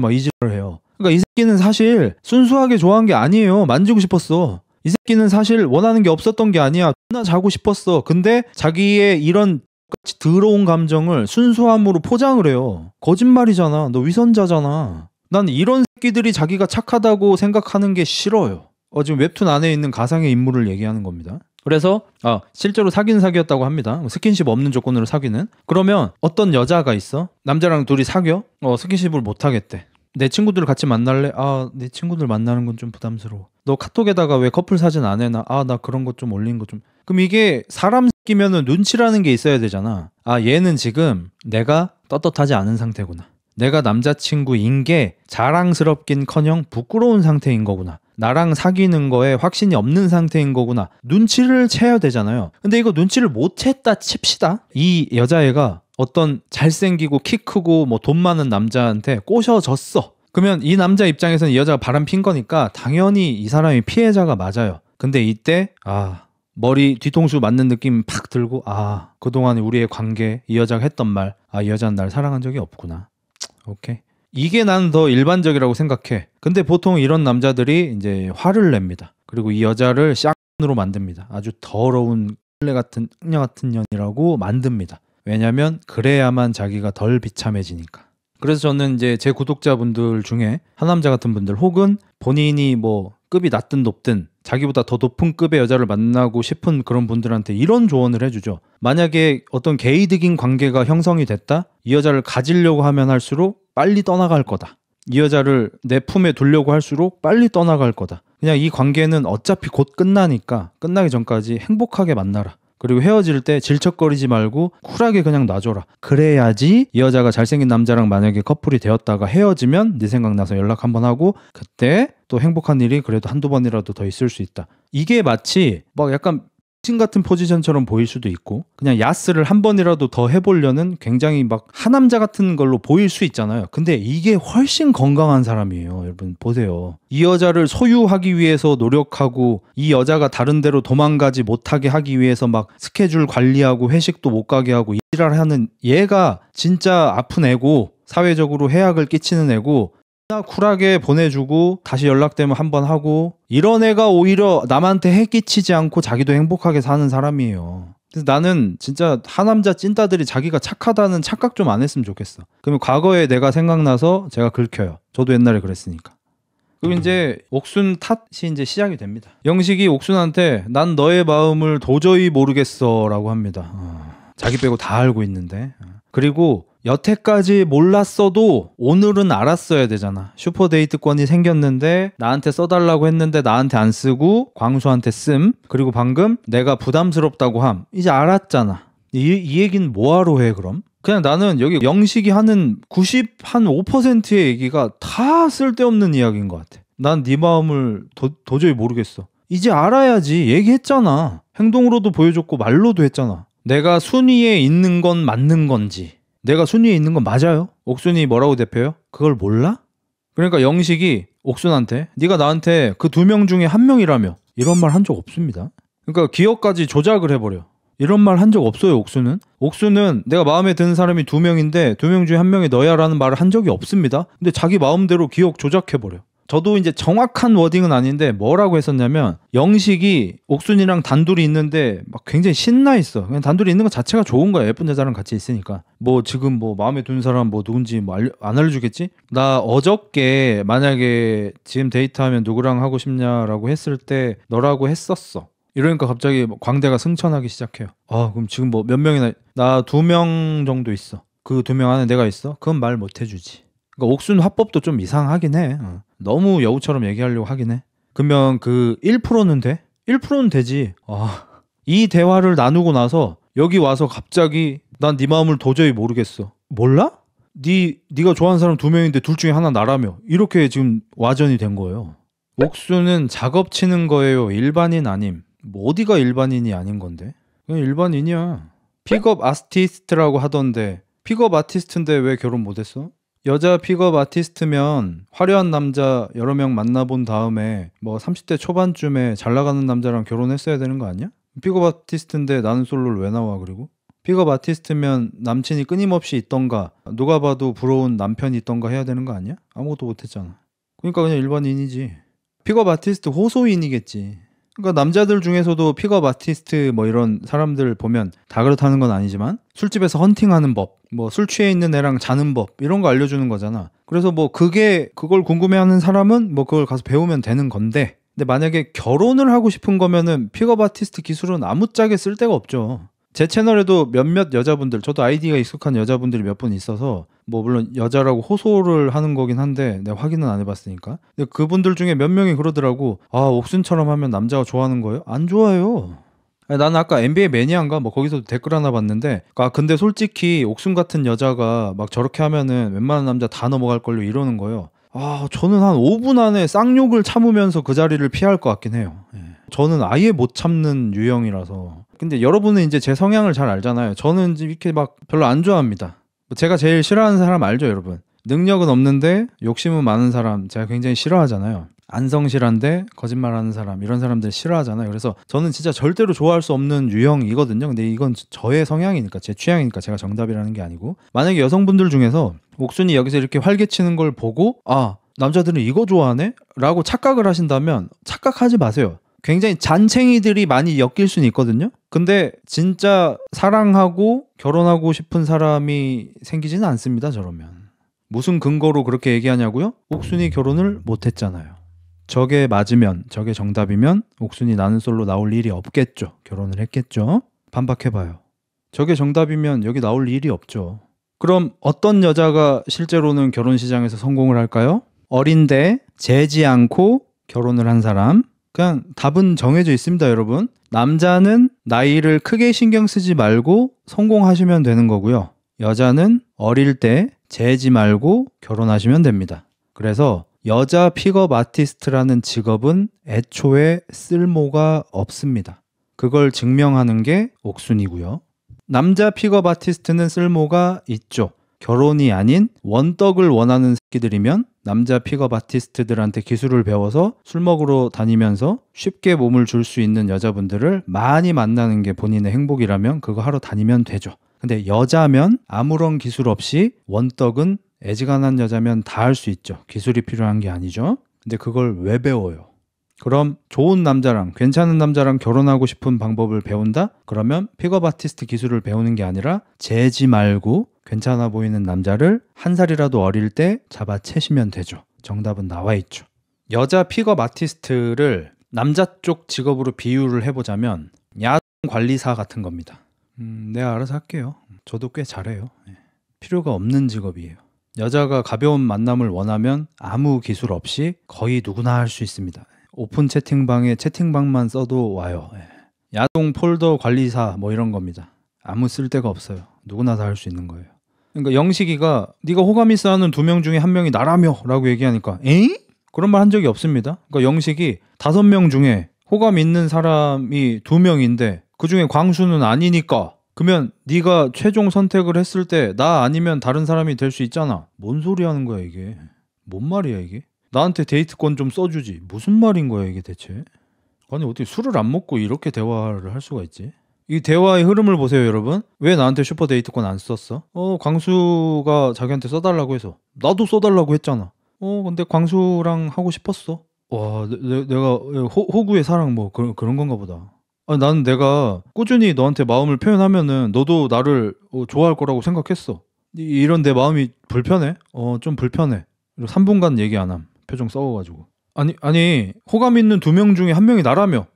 막 이질을 해요. 그러니까 이 새끼는 사실 순수하게 좋아한 게 아니에요. 만지고 싶었어. 이 새끼는 사실 원하는 게 없었던 게 아니야. 존나 자고 싶었어. 근데 자기의 이런 더러운 감정을 순수함으로 포장을 해요. 거짓말이잖아. 너 위선자잖아. 난 이런 새끼들이 자기가 착하다고 생각하는 게 싫어요. 지금 웹툰 안에 있는 가상의 인물을 얘기하는 겁니다. 그래서 실제로 사귀는 사귀었다고 합니다. 스킨십 없는 조건으로 사귀는. 그러면 어떤 여자가 있어? 남자랑 둘이 사겨? 스킨십을 못 하겠대. 내 친구들 같이 만날래? 내 친구들 만나는 건 좀 부담스러워. 너 카톡에다가 왜 커플 사진 안 해놔? 나 그런 것 좀 올린 거 좀. 그럼 이게 사람 새끼면은 눈치라는 게 있어야 되잖아. 얘는 지금 내가 떳떳하지 않은 상태구나. 내가 남자친구인 게 자랑스럽긴커녕 부끄러운 상태인 거구나. 나랑 사귀는 거에 확신이 없는 상태인 거구나. 눈치를 채야 되잖아요. 근데 이거 눈치를 못 챘다 칩시다. 이 여자애가 어떤 잘생기고 키 크고 뭐 돈 많은 남자한테 꼬셔졌어. 그러면 이 남자 입장에서는 이 여자가 바람 핀 거니까 당연히 이 사람이 피해자가 맞아요. 근데 이때 머리 뒤통수 맞는 느낌 팍 들고 그동안 우리의 관계, 이 여자가 했던 말, 이 여자는 날 사랑한 적이 없구나. 오케이. 이게 난 더 일반적이라고 생각해. 근데 보통 이런 남자들이 이제 화를 냅니다. 그리고 이 여자를 쌍으로 만듭니다. 아주 더러운 끌레 같은 흑녀 같은 년이라고 만듭니다. 왜냐면 그래야만 자기가 덜 비참해지니까. 그래서 저는 이제 제 구독자분들 중에 하남자 같은 분들 혹은 본인이 뭐 급이 낮든 높든 자기보다 더 높은 급의 여자를 만나고 싶은 그런 분들한테 이런 조언을 해주죠. 만약에 어떤 게이득인 관계가 형성이 됐다? 이 여자를 가지려고 하면 할수록 빨리 떠나갈 거다. 이 여자를 내 품에 두려고 할수록 빨리 떠나갈 거다. 그냥 이 관계는 어차피 곧 끝나니까 끝나기 전까지 행복하게 만나라. 그리고 헤어질 때 질척거리지 말고 쿨하게 그냥 놔줘라. 그래야지 이 여자가 잘생긴 남자랑 만약에 커플이 되었다가 헤어지면 네 생각나서 연락 한번 하고 그때 또 행복한 일이 그래도 한두 번이라도 더 있을 수 있다. 이게 마치 막 약간 신 같은 포지션처럼 보일 수도 있고 그냥 야스를 한 번이라도 더 해보려는 굉장히 막 하남자 같은 걸로 보일 수 있잖아요. 근데 이게 훨씬 건강한 사람이에요. 여러분 보세요. 이 여자를 소유하기 위해서 노력하고 이 여자가 다른 데로 도망가지 못하게 하기 위해서 막 스케줄 관리하고 회식도 못 가게 하고 일을 하는 얘가 진짜 아픈 애고 사회적으로 해악을 끼치는 애고 쿨하게 보내주고 다시 연락되면 한번 하고 이런 애가 오히려 남한테 해 끼치지 않고 자기도 행복하게 사는 사람이에요. 그래서 나는 진짜 하남자 찐따들이 자기가 착하다는 착각 좀 안 했으면 좋겠어. 그러면 과거에 내가 생각나서 제가 긁혀요. 저도 옛날에 그랬으니까. 그리고 이제 옥순 탓이 이제 시작이 됩니다. 영식이 옥순한테 난 너의 마음을 도저히 모르겠어 라고 합니다. 자기 빼고 다 알고 있는데. 그리고 여태까지 몰랐어도 오늘은 알았어야 되잖아. 슈퍼데이트권이 생겼는데 나한테 써달라고 했는데 나한테 안 쓰고 광수한테 씀. 그리고 방금 내가 부담스럽다고 함. 이제 알았잖아. 이 얘기는 뭐하러 해 그럼? 그냥 나는 여기 영식이 하는 95%의 얘기가 다 쓸데없는 이야기인 것 같아. 난 네 마음을 도저히 모르겠어. 이제 알아야지. 얘기했잖아. 행동으로도 보여줬고 말로도 했잖아. 내가 순위에 있는 건 맞는 건지 내가 순위에 있는 건 맞아요? 옥순이 뭐라고 대표요? 그걸 몰라? 그러니까 영식이 옥순한테 네가 나한테 그 2명 중에 1명이라며 이런 말 한 적 없습니다. 그러니까 기억까지 조작을 해버려. 이런 말 한 적 없어요. 옥순은 내가 마음에 드는 사람이 2명인데 2명 중에 1명이 너야 라는 말을 한 적이 없습니다. 근데 자기 마음대로 기억 조작해버려. 저도 이제 정확한 워딩은 아닌데 뭐라고 했었냐면 영식이 옥순이랑 단둘이 있는데 막 굉장히 신나 있어. 그냥 단둘이 있는 것 자체가 좋은 거야. 예쁜 여자랑 같이 있으니까. 뭐 지금 뭐 마음에 드는 사람 뭐 누군지 뭐 안 알려주겠지? 나 어저께 만약에 지금 데이트하면 누구랑 하고 싶냐라고 했을 때 너라고 했었어. 이러니까 갑자기 광대가 승천하기 시작해요. 그럼 지금 뭐 몇 명이나 나 2명 정도 있어. 그 2명 안에 내가 있어? 그건 말 못 해주지. 그러니까 옥순 화법도 좀 이상하긴 해. 너무 여우처럼 얘기하려고 하긴 해. 그러면 그 1%는 돼? 1%는 되지. 이 대화를 나누고 나서 여기 와서 갑자기 난 네 마음을 도저히 모르겠어. 몰라? 네가 좋아하는 사람 2명인데 둘 중에 하나 나라며. 이렇게 지금 와전이 된 거예요. 옥수는 작업 치는 거예요. 일반인 아님. 뭐 어디가 일반인이 아닌 건데? 그냥 일반인이야. 픽업 아티스트라고 하던데 픽업 아티스트인데 왜 결혼 못했어? 여자 픽업 아티스트면 화려한 남자 여러 명 만나본 다음에 뭐 30대 초반쯤에 잘 나가는 남자랑 결혼했어야 되는 거 아니야? 픽업 아티스트인데 나는 솔로를 왜 나와? 그리고 픽업 아티스트면 남친이 끊임없이 있던가 누가 봐도 부러운 남편이 있던가 해야 되는 거 아니야? 아무것도 못했잖아. 그러니까 그냥 일반인이지. 픽업 아티스트 호소인이겠지. 그러니까 남자들 중에서도 픽업 아티스트 뭐 이런 사람들 보면 다 그렇다는 건 아니지만 술집에서 헌팅하는 법, 뭐 술 취해 있는 애랑 자는 법 이런 거 알려주는 거잖아. 그래서 뭐 그걸 궁금해하는 사람은 뭐 그걸 가서 배우면 되는 건데, 근데 만약에 결혼을 하고 싶은 거면은 픽업 아티스트 기술은 아무짝에 쓸 데가 없죠. 제 채널에도 몇몇 여자분들, 저도 아이디가 익숙한 여자분들이 몇 분 있어서 뭐 물론 여자라고 호소를 하는 거긴 한데 내가 확인은 안 해봤으니까, 근데 그분들 중에 몇 명이 그러더라고. 아, 옥순처럼 하면 남자가 좋아하는 거예요? 안 좋아해요. 아니, 나는 아까 NBA 매니아인가 뭐 거기서 댓글 하나 봤는데, 아 근데 솔직히 옥순 같은 여자가 막 저렇게 하면은 웬만한 남자 다 넘어갈걸요 이러는 거예요. 아, 저는 한 5분 안에 쌍욕을 참으면서 그 자리를 피할 것 같긴 해요. 예. 저는 아예 못 참는 유형이라서. 근데 여러분은 이제 제 성향을 잘 알잖아요. 저는 이렇게 막 별로 안 좋아합니다. 제가 제일 싫어하는 사람 알죠, 여러분? 능력은 없는데 욕심은 많은 사람 제가 굉장히 싫어하잖아요. 안성실한데 거짓말하는 사람, 이런 사람들 싫어하잖아요. 그래서 저는 진짜 절대로 좋아할 수 없는 유형이거든요. 근데 이건 저의 성향이니까, 제 취향이니까 제가 정답이라는 게 아니고, 만약에 여성분들 중에서 옥순이 여기서 이렇게 활개치는 걸 보고 아, 남자들은 이거 좋아하네? 라고 착각을 하신다면 착각하지 마세요. 굉장히 잔챙이들이 많이 엮일 수는 있거든요. 근데 진짜 사랑하고 결혼하고 싶은 사람이 생기지는 않습니다, 저러면. 무슨 근거로 그렇게 얘기하냐고요? 옥순이 결혼을 못했잖아요. 저게 맞으면, 저게 정답이면 옥순이 나는 솔로 나올 일이 없겠죠. 결혼을 했겠죠. 반박해봐요. 저게 정답이면 여기 나올 일이 없죠. 그럼 어떤 여자가 실제로는 결혼 시장에서 성공을 할까요? 어린데 재지 않고 결혼을 한 사람. 그냥 답은 정해져 있습니다, 여러분. 남자는 나이를 크게 신경 쓰지 말고 성공하시면 되는 거고요. 여자는 어릴 때 재지 말고 결혼하시면 됩니다. 그래서 여자 픽업 아티스트라는 직업은 애초에 쓸모가 없습니다. 그걸 증명하는 게 옥순이고요. 남자 픽업 아티스트는 쓸모가 있죠. 결혼이 아닌 원떡을 원하는 새끼들이면 남자 픽업 아티스트들한테 기술을 배워서 술 먹으러 다니면서 쉽게 몸을 줄 수 있는 여자분들을 많이 만나는 게 본인의 행복이라면 그거 하러 다니면 되죠. 근데 여자면 아무런 기술 없이 원떡은 애지간한 여자면 다 할 수 있죠. 기술이 필요한 게 아니죠. 근데 그걸 왜 배워요? 그럼 좋은 남자랑, 괜찮은 남자랑 결혼하고 싶은 방법을 배운다? 그러면 픽업 아티스트 기술을 배우는 게 아니라 재지 말고 괜찮아 보이는 남자를 한 살이라도 어릴 때 잡아채시면 되죠. 정답은 나와 있죠. 여자 픽업 아티스트를 남자 쪽 직업으로 비유를 해보자면 야동 관리사 같은 겁니다. 내가 알아서 할게요. 저도 꽤 잘해요. 필요가 없는 직업이에요. 여자가 가벼운 만남을 원하면 아무 기술 없이 거의 누구나 할 수 있습니다. 오픈 채팅방에 채팅방만 써도 와요. 야동 폴더 관리사 뭐 이런 겁니다. 아무 쓸데가 없어요. 누구나 다 할 수 있는 거예요. 그러니까 영식이가 네가 호감 있어 하는 2명 중에 1명이 나라며 라고 얘기하니까 에잉? 그런 말 한 적이 없습니다. 그러니까 영식이 5명 중에 호감 있는 사람이 2명인데 그중에 광수는 아니니까, 그러면 네가 최종 선택을 했을 때 나 아니면 다른 사람이 될 수 있잖아. 뭔 소리 하는 거야 이게? 뭔 말이야 이게? 나한테 데이트권 좀 써주지. 무슨 말인 거야 이게 대체? 아니 어떻게 술을 안 먹고 이렇게 대화를 할 수가 있지? 이 대화의 흐름을 보세요, 여러분. 왜 나한테 슈퍼 데이트권 안 썼어? 광수가 자기한테 써달라고 해서. 나도 써달라고 했잖아. 근데 광수랑 하고 싶었어. 와, 내가 호구의 사랑 뭐 그런 건가 보다. 아니, 나는 내가 꾸준히 너한테 마음을 표현하면은 너도 나를 좋아할 거라고 생각했어. 이런 내 마음이 불편해? 좀 불편해. 3분간 얘기 안 함. 표정 썩어가지고. 아니 호감 있는 2명 중에 1명이 나라며?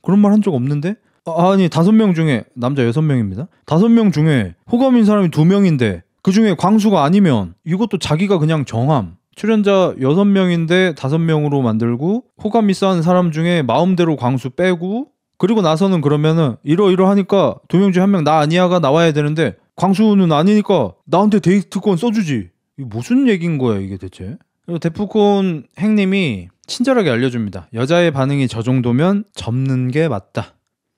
그런 말 한 적 없는데? 아니 5명 중에, 남자 6명입니다. 5명 중에 호감인 사람이 2명인데 그 중에 광수가 아니면 이것도 자기가 그냥 정함. 출연자 6명인데 5명으로 만들고 호감 있어 하는 사람 중에 마음대로 광수 빼고, 그리고 나서는 그러면은 이러하니까 2명 중에 1명 나 아니야가 나와야 되는데 광수는 아니니까 나한테 데이트권 써주지. 이게 무슨 얘기인 거야 이게 대체? 그리고 데프콘 행님이 친절하게 알려줍니다. 여자의 반응이 저 정도면 접는 게 맞다.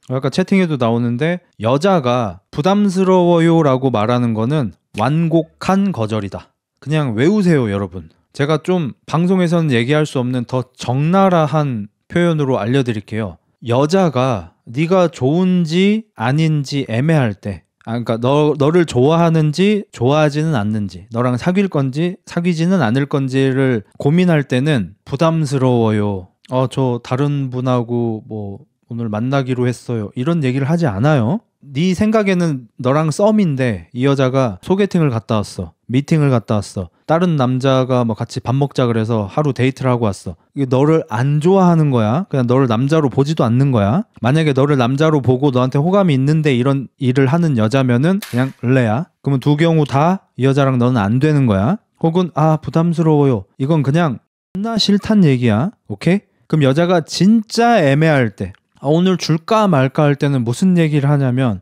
아까 채팅에도 나오는데 여자가 부담스러워요 라고 말하는 거는 완곡한 거절이다. 그냥 외우세요 여러분. 제가 좀 방송에서는 얘기할 수 없는 더 적나라한 표현으로 알려드릴게요. 여자가 네가 좋은지 아닌지 애매할 때, 그러니까 너를 좋아하는지 좋아하지는 않는지, 너랑 사귈 건지 사귀지는 않을 건지를 고민할 때는 부담스러워요 저 다른 분하고 뭐 오늘 만나기로 했어요. 이런 얘기를 하지 않아요. 네 생각에는 너랑 썸인데 이 여자가 소개팅을 갔다 왔어. 미팅을 갔다 왔어. 다른 남자가 뭐 같이 밥 먹자 그래서 하루 데이트를 하고 왔어. 이게 너를 안 좋아하는 거야. 그냥 너를 남자로 보지도 않는 거야. 만약에 너를 남자로 보고 너한테 호감이 있는데 이런 일을 하는 여자면은 그냥 을레야. 그러면 두 경우 다 이 여자랑 너는 안 되는 거야. 혹은 부담스러워요. 이건 그냥 나 싫단 얘기야. 오케이? 그럼 여자가 진짜 애매할 때 오늘 줄까 말까 할 때는 무슨 얘기를 하냐면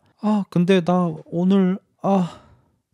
근데 나 오늘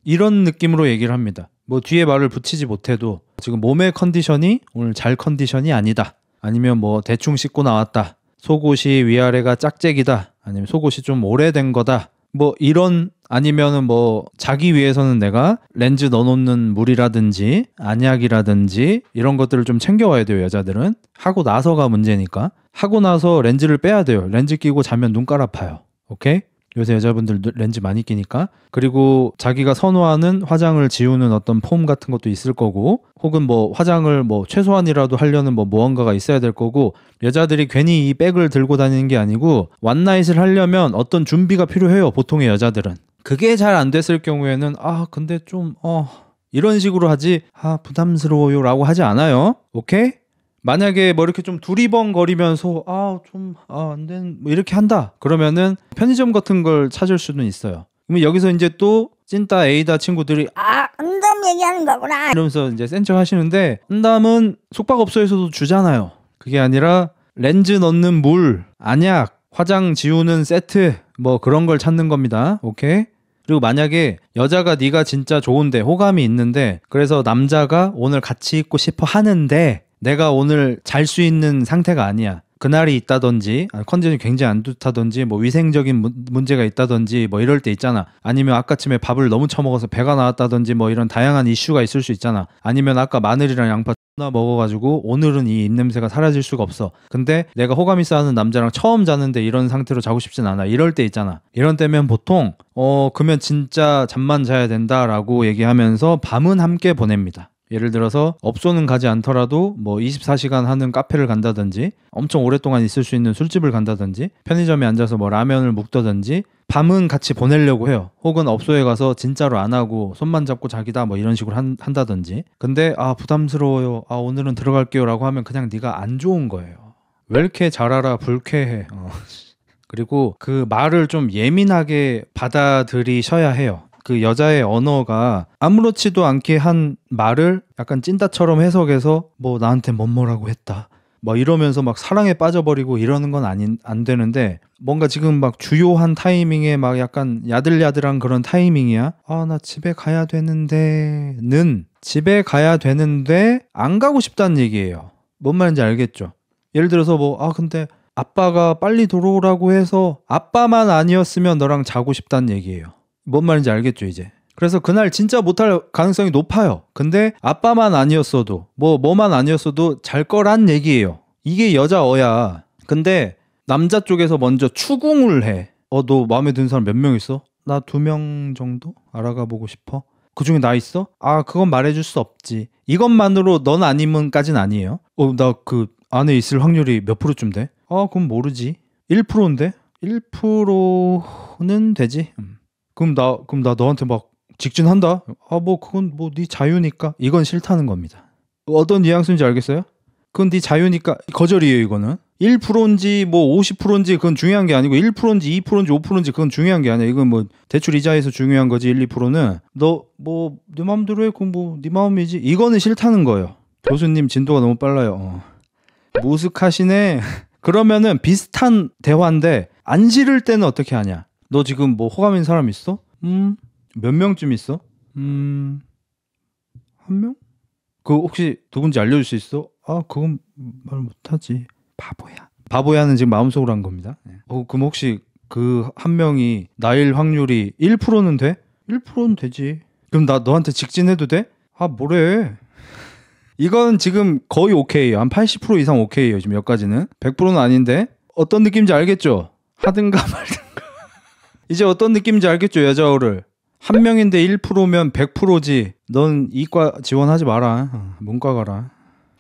이런 느낌으로 얘기를 합니다. 뭐 뒤에 말을 붙이지 못해도 지금 몸의 컨디션이 오늘 잘 컨디션이 아니다. 아니면 뭐 대충 씻고 나왔다. 속옷이 위아래가 짝짝이다. 아니면 속옷이 좀 오래된 거다. 뭐 이런 아니면은 뭐 자기 위해서는 내가 렌즈 넣어놓는 물이라든지 안약이라든지 이런 것들을 좀 챙겨와야 돼요. 여자들은 하고 나서가 문제니까. 하고 나서 렌즈를 빼야 돼요. 렌즈 끼고 자면 눈깔 아파요. 오케이? 요새 여자분들 렌즈 많이 끼니까. 그리고 자기가 선호하는 화장을 지우는 어떤 폼 같은 것도 있을 거고, 혹은 뭐 화장을 뭐 최소한이라도 하려는 뭐 무언가가 있어야 될 거고, 여자들이 괜히 이 백을 들고 다니는 게 아니고 원나잇을 하려면 어떤 준비가 필요해요. 보통의 여자들은. 그게 잘 안 됐을 경우에는 근데 좀 이런 식으로 하지 부담스러워요 라고 하지 않아요. 오케이? 만약에 뭐 이렇게 좀 두리번거리면서 안 되는 뭐 이렇게 한다 그러면은 편의점 같은 걸 찾을 수는 있어요. 그러면 여기서 이제 또 찐따 A다 친구들이 안담 얘기하는 거구나 이러면서 이제 센 척 하시는데, 안담은 숙박업소에서도 주잖아요. 그게 아니라 렌즈 넣는 물, 안약, 화장 지우는 세트 뭐 그런 걸 찾는 겁니다. 오케이? 그리고 만약에 여자가 네가 진짜 좋은데 호감이 있는데 그래서 남자가 오늘 같이 있고 싶어 하는데 내가 오늘 잘 수 있는 상태가 아니야. 그날이 있다든지 컨디션이 굉장히 안 좋다든지 뭐 위생적인 문제가 있다든지 뭐 이럴 때 있잖아. 아니면 아까쯤에 밥을 너무 처먹어서 배가 나왔다든지 뭐 이런 다양한 이슈가 있을 수 있잖아. 아니면 아까 마늘이랑 양파 X나 먹어가지고 오늘은 이 입냄새가 사라질 수가 없어. 근데 내가 호감 있어 하는 남자랑 처음 자는데 이런 상태로 자고 싶진 않아. 이럴 때 있잖아. 이런 때면 보통 그러면 진짜 잠만 자야 된다라고 얘기하면서 밤은 함께 보냅니다. 예를 들어서 업소는 가지 않더라도 뭐 24시간 하는 카페를 간다든지 엄청 오랫동안 있을 수 있는 술집을 간다든지 편의점에 앉아서 뭐 라면을 먹다든지 밤은 같이 보내려고 해요. 혹은 업소에 가서 진짜로 안 하고 손만 잡고 자기다 뭐 이런 식으로 한다든지. 근데 부담스러워요. 오늘은 들어갈게요 라고 하면 그냥 네가 안 좋은 거예요. 왜 이렇게 잘 알아? 불쾌해. 그리고 그 말을 좀 예민하게 받아들이셔야 해요. 그 여자의 언어가 아무렇지도 않게 한 말을 약간 찐따처럼 해석해서 뭐 나한테 뭐라고 했다 뭐 이러면서 막 사랑에 빠져버리고 이러는 건 안 되는데, 뭔가 지금 막 주요한 타이밍에 막 약간 야들야들한 그런 타이밍이야. 나 집에 가야 되는데는 집에 가야 되는데 안 가고 싶다는 얘기예요. 뭔 말인지 알겠죠? 예를 들어서 근데 아빠가 빨리 들어오라고 해서 아빠만 아니었으면 너랑 자고 싶다는 얘기예요. 뭔 말인지 알겠죠 이제? 그래서 그날 진짜 못할 가능성이 높아요. 근데 아빠만 아니었어도 뭐만 아니었어도 잘 거란 얘기예요. 이게 여자어야. 근데 남자 쪽에서 먼저 추궁을 해. 너 마음에 드는 사람 몇 명 있어? 나 2명 정도? 알아가 보고 싶어. 그중에 나 있어? 그건 말해줄 수 없지. 이것만으로 넌 아니면까진 아니에요. 나 그 안에 있을 확률이 몇 프로쯤 돼? 그건 모르지. 1%인데? 1%는 되지. 그럼 나 너한테 막 직진한다? 그건 네 자유니까. 이건 싫다는 겁니다. 어떤 뉘앙스인지 알겠어요? 그건 네 자유니까 거절이에요, 이거는. 1%인지 뭐 50%인지 그건 중요한 게 아니고 1%인지 2%인지 5%인지 그건 중요한 게 아니야. 이건 뭐 대출 이자에서 중요한 거지. 1, 2%는 너 네 마음대로 해. 그건 네 마음이지. 이거는 싫다는 거예요. 교수님 진도가 너무 빨라요. 무슥하시네. 그러면은 비슷한 대화인데 안 싫을 때는 어떻게 하냐? 너 지금 뭐 호감 있는 사람 있어? 몇 명쯤 있어? 한 명? 그 혹시 누군지 알려줄 수 있어? 그건 말 못하지. 바보야는 지금 마음속으로 한 겁니다. 그럼 혹시 그 한 명이 나일 확률이 1%는 돼? 1%는 되지. 그럼 나 너한테 직진해도 돼? 뭐래. 이건 지금 거의 오케이예요. 한 80% 이상 오케이예요. 지금 여기까지는. 100%는 아닌데 어떤 느낌인지 알겠죠? 하든가 말든가. 이제 어떤 느낌인지 알겠죠? 여자어를. 한 명인데 1%면 100%지. 넌 이과 지원하지 마라. 문과 가라.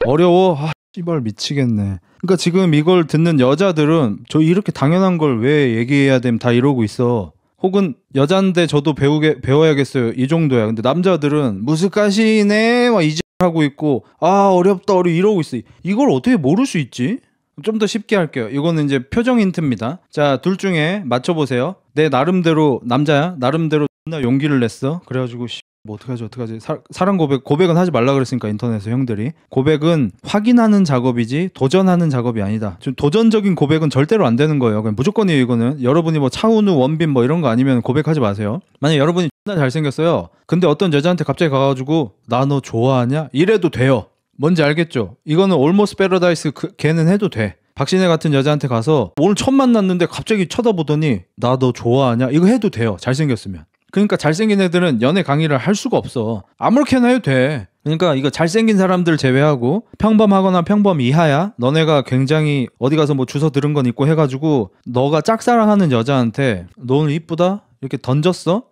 어려워. 씨발 미치겠네. 그러니까 지금 이걸 듣는 여자들은 저 이렇게 당연한 걸 왜 얘기해야 됨 다 이러고 있어. 혹은 여잔데 저도 배워야겠어요. 이 정도야. 근데 남자들은 무스까시네 막 이제 하고 있고 아 어렵다 이러고 있어. 이걸 어떻게 모를 수 있지? 좀 더 쉽게 할게요. 이거는 이제 표정 힌트입니다. 자, 둘 중에 맞춰보세요. 내 나름대로 남자야. 나름대로 존나 용기를 냈어. 그래가지고 뭐 어떡하지? 사랑 고백은 하지 말라 그랬으니까 인터넷에 형들이 고백은 확인하는 작업이지 도전하는 작업이 아니다. 좀 도전적인 고백은 절대로 안 되는 거예요. 그냥 무조건이에요. 이거는 여러분이 뭐 차은우, 원빈 뭐 이런 거 아니면 고백하지 마세요. 만약 여러분이 존나 잘생겼어요. 근데 어떤 여자한테 갑자기 가가지고 나 너 좋아하냐? 이래도 돼요. 뭔지 알겠죠? 이거는 올모스트 패러다이스 걔는 해도 돼. 박신혜 같은 여자한테 가서 오늘 처음 만났는데 갑자기 쳐다보더니 나 너 좋아하냐? 이거 해도 돼요. 잘생겼으면. 그러니까 잘생긴 애들은 연애 강의를 할 수가 없어. 아무렇게나 해도 돼. 그러니까 이거 잘생긴 사람들 제외하고 평범하거나 평범 이하야. 너네가 굉장히 어디 가서 뭐 주워 들은 건 있고 해가지고 너가 짝사랑하는 여자한테 너 오늘 이쁘다? 이렇게 던졌어?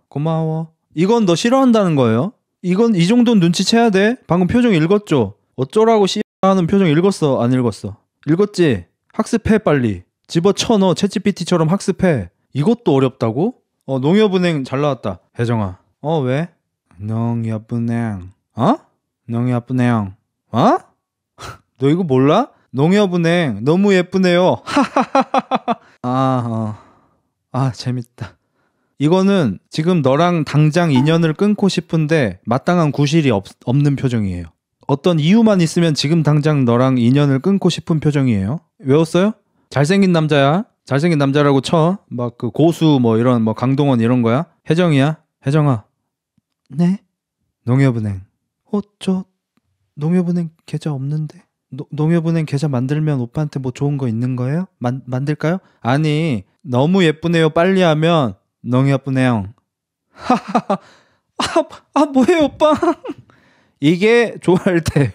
고마워. 이건 너 싫어한다는 거예요. 이건 이 정도는 눈치채야 돼. 방금 표정 읽었죠? 어쩌라고 하는 표정 읽었어? 안 읽었어? 읽었지? 학습해 빨리. 집어쳐 넣어. 챗GPT처럼 학습해. 이것도 어렵다고? 농협은행 잘 나왔다. 혜정아. 왜? 농협은행. 농협은행. 너 이거 몰라? 농협은행 너무 예쁘네요. 재밌다. 이거는 지금 너랑 당장 인연을 끊고 싶은데 마땅한 구실이 없는 표정이에요. 어떤 이유만 있으면 지금 당장 너랑 인연을 끊고 싶은 표정이에요. 외웠어요? 잘생긴 남자야. 잘생긴 남자라고 쳐. 막 그 고수 뭐 이런 뭐 강동원 이런 거야. 혜정이야. 혜정아. 네? 농협은행. 저 농협은행 계좌 없는데. 농협은행 계좌 만들면 오빠한테 뭐 좋은 거 있는 거예요? 만들까요? 아니 너무 예쁘네요. 빨리 하면 농협은행. 뭐해요 오빠? 이게 좋아할 때예요.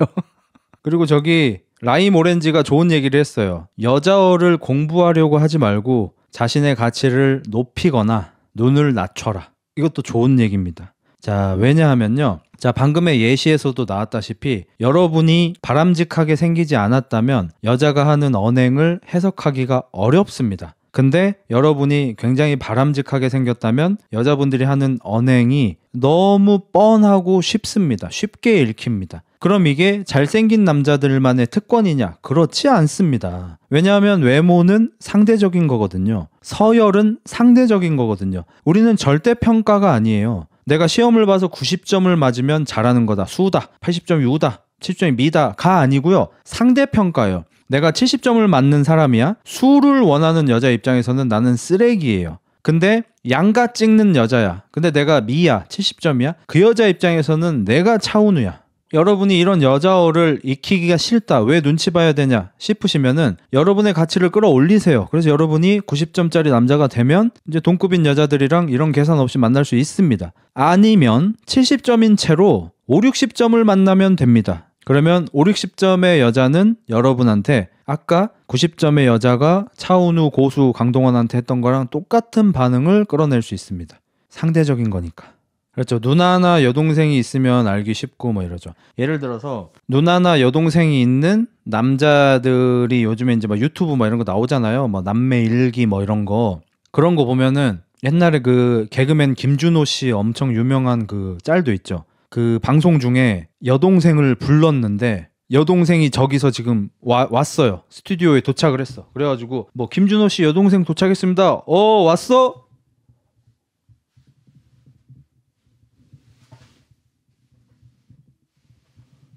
그리고 저기 라임 오렌지가 좋은 얘기를 했어요. 여자어를 공부하려고 하지 말고 자신의 가치를 높이거나 눈을 낮춰라. 이것도 좋은 얘기입니다. 자, 왜냐하면요. 자, 방금의 예시에서도 나왔다시피 여러분이 바람직하게 생기지 않았다면 여자가 하는 언행을 해석하기가 어렵습니다. 근데 여러분이 굉장히 바람직하게 생겼다면 여자분들이 하는 언행이 너무 뻔하고 쉽습니다. 쉽게 읽힙니다. 그럼 이게 잘생긴 남자들만의 특권이냐? 그렇지 않습니다. 왜냐하면 외모는 상대적인 거거든요. 서열은 상대적인 거거든요. 우리는 절대평가가 아니에요. 내가 시험을 봐서 90점을 맞으면 잘하는 거다. 수다. 80점이 우다. 70점이 미다가 아니고요. 상대평가예요. 내가 70점을 맞는 사람이야. 수를 원하는 여자 입장에서는 나는 쓰레기예요. 근데 양가 찍는 여자야. 근데 내가 미야. 70점이야. 그 여자 입장에서는 내가 차은우야. 여러분이 이런 여자어를 익히기가 싫다. 왜 눈치 봐야 되냐 싶으시면은 여러분의 가치를 끌어올리세요. 그래서 여러분이 90점짜리 남자가 되면 이제 동급인 여자들이랑 이런 계산 없이 만날 수 있습니다. 아니면 70점인 채로 5, 60점을 만나면 됩니다. 그러면 5, 60점의 여자는 여러분한테 아까 90점의 여자가 차은우, 고수, 강동원한테 했던 거랑 똑같은 반응을 끌어낼 수 있습니다. 상대적인 거니까. 그렇죠. 누나나 여동생이 있으면 알기 쉽고 뭐 이러죠. 예를 들어서 누나나 여동생이 있는 남자들이 요즘에 이제 막 유튜브 뭐 이런 거 나오잖아요. 뭐 남매 일기 뭐 이런 거. 그런 거 보면은 옛날에 그 개그맨 김준호 씨 엄청 유명한 그 짤도 있죠. 그 방송 중에 여동생을 불렀는데 여동생이 저기서 지금 왔어요. 스튜디오에 도착을 했어. 그래가지고 뭐 김준호 씨 여동생 도착했습니다. 왔어?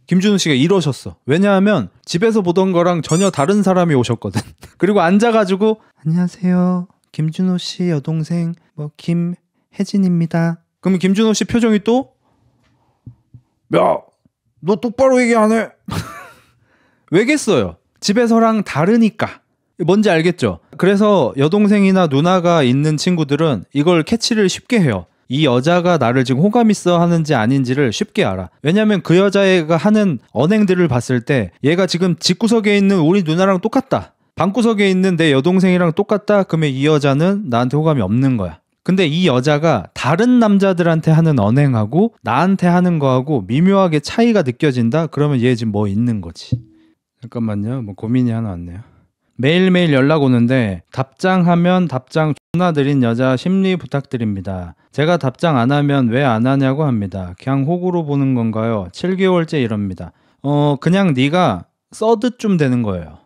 김준호 씨가 이러셨어. 왜냐하면 집에서 보던 거랑 전혀 다른 사람이 오셨거든. 그리고 앉아가지고 안녕하세요. 김준호 씨 여동생 뭐 김혜진입니다. 그러면 김준호 씨 표정이 또 야, 너 똑바로 얘기 안 해. 왜겠어요? 집에서랑 다르니까. 뭔지 알겠죠? 그래서 여동생이나 누나가 있는 친구들은 이걸 캐치를 쉽게 해요. 이 여자가 나를 지금 호감 있어 하는지 아닌지를 쉽게 알아. 왜냐면 그 여자애가 하는 언행들을 봤을 때 얘가 지금 집구석에 있는 우리 누나랑 똑같다. 방구석에 있는 내 여동생이랑 똑같다. 그러면 이 여자는 나한테 호감이 없는 거야. 근데 이 여자가 다른 남자들한테 하는 언행하고 나한테 하는 거하고 미묘하게 차이가 느껴진다? 그러면 얘 지금 뭐 있는 거지. 잠깐만요. 뭐 고민이 하나 왔네요. 매일매일 연락 오는데 답장하면 답장 존나 느린 여자 심리 부탁드립니다. 제가 답장 안 하면 왜 안 하냐고 합니다. 그냥 호구로 보는 건가요? 7개월째 이럽니다. 그냥 네가 써듯 좀 되는 거예요.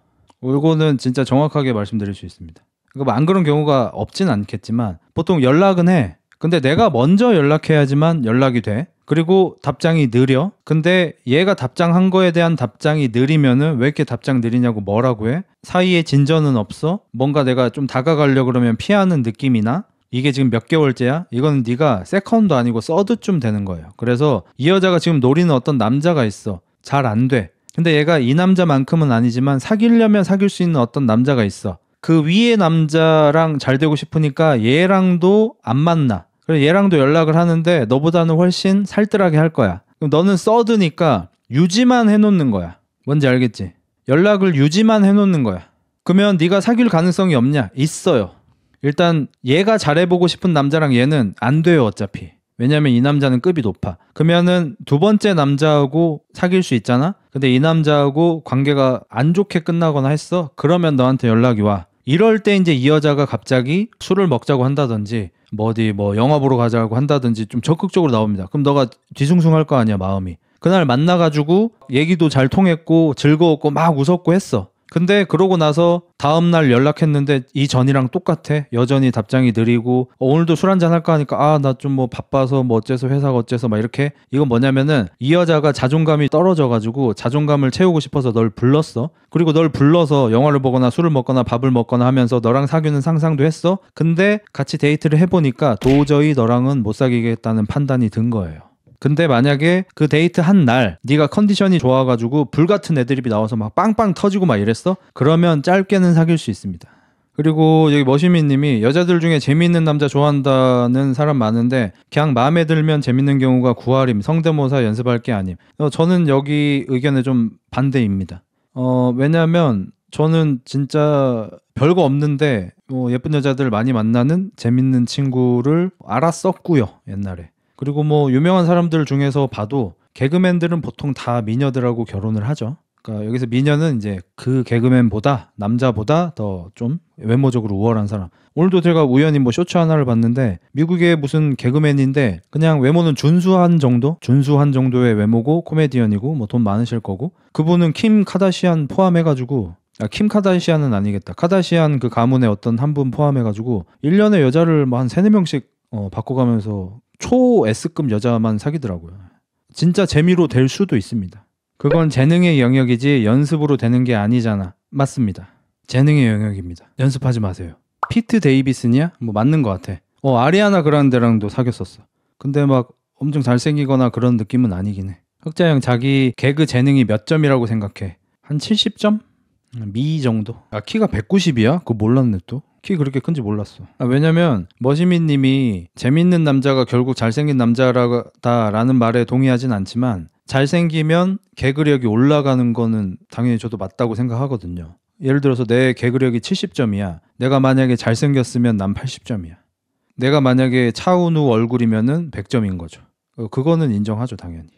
이거는 진짜 정확하게 말씀드릴 수 있습니다. 뭐 안 그런 경우가 없진 않겠지만 보통 연락은 해. 근데 내가 먼저 연락해야지만 연락이 돼. 그리고 답장이 느려. 근데 얘가 답장한 거에 대한 답장이 느리면은 왜 이렇게 답장 느리냐고 뭐라고 해? 사이에 진전은 없어? 뭔가 내가 좀 다가가려고 그러면 피하는 느낌이나? 이게 지금 몇 개월째야? 이건 네가 세컨도 아니고 서드쯤 되는 거예요. 그래서 이 여자가 지금 노리는 어떤 남자가 있어. 잘 안 돼. 근데 얘가 이 남자만큼은 아니지만 사귀려면 사귈 수 있는 어떤 남자가 있어. 그 위에 남자랑 잘 되고 싶으니까 얘랑도 안 만나. 그래서 얘랑도 연락을 하는데 너보다는 훨씬 살뜰하게 할 거야. 그럼 너는 서드니까 유지만 해놓는 거야. 뭔지 알겠지? 연락을 유지만 해놓는 거야. 그러면 네가 사귈 가능성이 없냐? 있어요. 일단 얘가 잘해보고 싶은 남자랑 얘는 안 돼요 어차피. 왜냐면 이 남자는 급이 높아. 그러면은 두 번째 남자하고 사귈 수 있잖아? 근데 이 남자하고 관계가 안 좋게 끝나거나 했어? 그러면 너한테 연락이 와. 이럴 때 이제 이 여자가 갑자기 술을 먹자고 한다든지 어디 영화 보러 가자고 한다든지 좀 적극적으로 나옵니다. 그럼 너가 뒤숭숭할 거 아니야 마음이. 그날 만나가지고 얘기도 잘 통했고 즐거웠고 막 웃었고 했어. 근데 그러고 나서 다음날 연락했는데 이 전이랑 똑같아. 여전히 답장이 느리고 오늘도 술 한잔 할까 하니까 나 좀 바빠서 어째서 회사가 어째서 막 이렇게. 이건 뭐냐면은 이 여자가 자존감이 떨어져가지고 자존감을 채우고 싶어서 널 불렀어. 그리고 널 불러서 영화를 보거나 술을 먹거나 밥을 먹거나 하면서 너랑 사귀는 상상도 했어. 근데 같이 데이트를 해보니까 도저히 너랑은 못 사귀겠다는 판단이 든 거예요. 근데 만약에 그 데이트 한 날 네가 컨디션이 좋아가지고 불같은 애드립이 나와서 막 빵빵 터지고 막 이랬어? 그러면 짧게는 사귈 수 있습니다. 그리고 여기 머시미님이 여자들 중에 재미있는 남자 좋아한다는 사람 많은데 그냥 마음에 들면 재밌는 경우가 구할임, 성대모사 연습할 게 아님. 저는 여기 의견에 좀 반대입니다. 왜냐면 저는 진짜 별거 없는데 예쁜 여자들 많이 만나는 재밌는 친구를 알았었고요 옛날에. 그리고 유명한 사람들 중에서 봐도 개그맨들은 보통 다 미녀들하고 결혼을 하죠. 그러니까 여기서 미녀는 이제 그 개그맨보다 남자보다 더 좀 외모적으로 우월한 사람. 오늘도 제가 우연히 쇼츠 하나를 봤는데 미국의 무슨 개그맨인데 그냥 외모는 준수한 정도의 외모고 코미디언이고 돈 많으실 거고 그분은 킴 카다시안 포함해가지고 킴 카다시안은 아니겠다. 카다시안 그 가문의 어떤 한 분 포함해가지고 1년에 여자를 한 3, 4명씩 바꿔가면서 초 S급 여자만 사귀더라고요. 진짜 재미로 될 수도 있습니다. 그건 재능의 영역이지 연습으로 되는 게 아니잖아. 맞습니다. 재능의 영역입니다. 연습하지 마세요. 피트 데이비슨이야? 맞는 것 같아. 아리아나 그란데랑도 사귀었었어. 근데 엄청 잘생기거나 그런 느낌은 아니긴 해. 흑자형 자기 개그 재능이 몇 점이라고 생각해? 한 70점? 미 정도? 키가 190이야? 그거 몰랐네 또. 키 그렇게 큰지 몰랐어. 왜냐면 머시미님이 재밌는 남자가 결국 잘생긴 남자라는 말에 동의하진 않지만 잘생기면 개그력이 올라가는 거는 당연히 저도 맞다고 생각하거든요. 예를 들어서 내 개그력이 70점이야. 내가 만약에 잘생겼으면 난 80점이야. 내가 만약에 차은우 얼굴이면은 100점인 거죠. 그거는 인정하죠 당연히.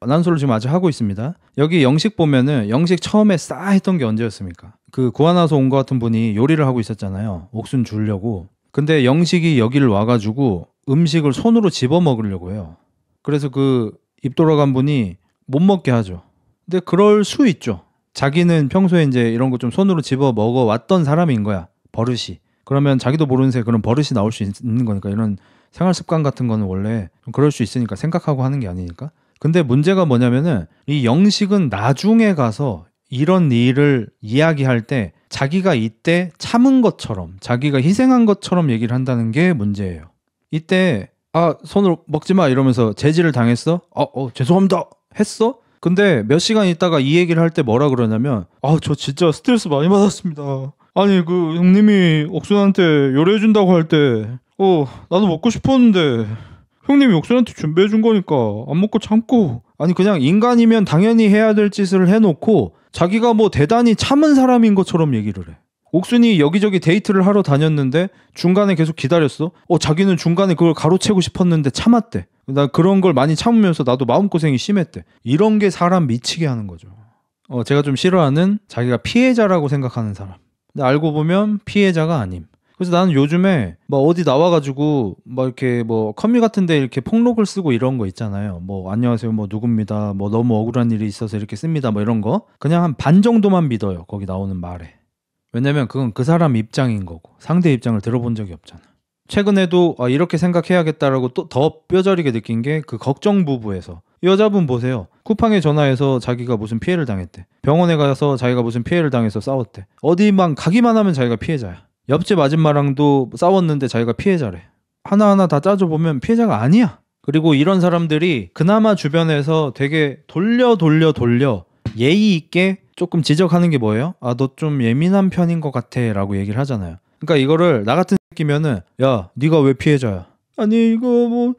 난솔로 지금 아직 하고 있습니다. 여기 영식 보면은 영식 처음에 싸했던 게 언제였습니까? 그 구하나서 온 것 같은 분이 요리를 하고 있었잖아요. 옥순 주려고. 근데 영식이 여기를 와가지고 음식을 손으로 집어 먹으려고 해요. 그래서 그 입 돌아간 분이 못 먹게 하죠. 근데 그럴 수 있죠. 자기는 평소에 이제 이런 거 좀 손으로 집어 먹어왔던 사람인 거야. 버릇이. 그러면 자기도 모르는 새에 그런 버릇이 나올 수 있는 거니까. 이런 생활 습관 같은 거는 원래 좀 그럴 수 있으니까 생각하고 하는 게 아니니까. 근데 문제가 뭐냐면은 이 영식은 나중에 가서 이런 일을 이야기할 때 자기가 이때 참은 것처럼 자기가 희생한 것처럼 얘기를 한다는 게 문제예요. 이때 손으로 먹지 마 이러면서 제지를 당했어? 죄송합니다 했어? 근데 몇 시간 있다가 이 얘기를 할 때 뭐라 그러냐면 저 진짜 스트레스 많이 받았습니다. 아니 그 형님이 옥순한테 요리해준다고 할 때 나도 먹고 싶었는데 형님이 옥순한테 준비해준 거니까 안 먹고 참고. 아니 그냥 인간이면 당연히 해야 될 짓을 해놓고 자기가 대단히 참은 사람인 것처럼 얘기를 해. 옥순이 여기저기 데이트를 하러 다녔는데 중간에 계속 기다렸어. 자기는 중간에 그걸 가로채고 싶었는데 참았대. 나 그런 걸 많이 참으면서 나도 마음고생이 심했대. 이런 게 사람 미치게 하는 거죠. 제가 좀 싫어하는 자기가 피해자라고 생각하는 사람. 근데 알고 보면 피해자가 아님. 그래서 나는 요즘에 막 어디 나와가지고 막 이렇게 뭐 커뮤 같은데 이렇게 폭록을 쓰고 이런 거 있잖아요. 뭐 안녕하세요, 뭐 누굽니다, 뭐 너무 억울한 일이 있어서 이렇게 씁니다, 뭐 이런 거 그냥 한 반 정도만 믿어요. 거기 나오는 말에. 왜냐면 그건 그 사람 입장인 거고 상대 입장을 들어본 적이 없잖아. 최근에도 이렇게 생각해야겠다라고 또 더 뼈저리게 느낀 게 그 걱정 부부에서 여자분 보세요. 쿠팡에 전화해서 자기가 무슨 피해를 당했대. 병원에 가서 자기가 무슨 피해를 당해서 싸웠대. 어디만 가기만 하면 자기가 피해자야. 옆집 아줌마랑도 싸웠는데 자기가 피해자래. 하나하나 다 따져보면 피해자가 아니야. 그리고 이런 사람들이 그나마 주변에서 되게 돌려 예의 있게 조금 지적하는 게 뭐예요? 너 좀 예민한 편인 것 같아 라고 얘기를 하잖아요. 그러니까 이거를 나 같은 새끼면은 야 네가 왜 피해자야? 아니 이거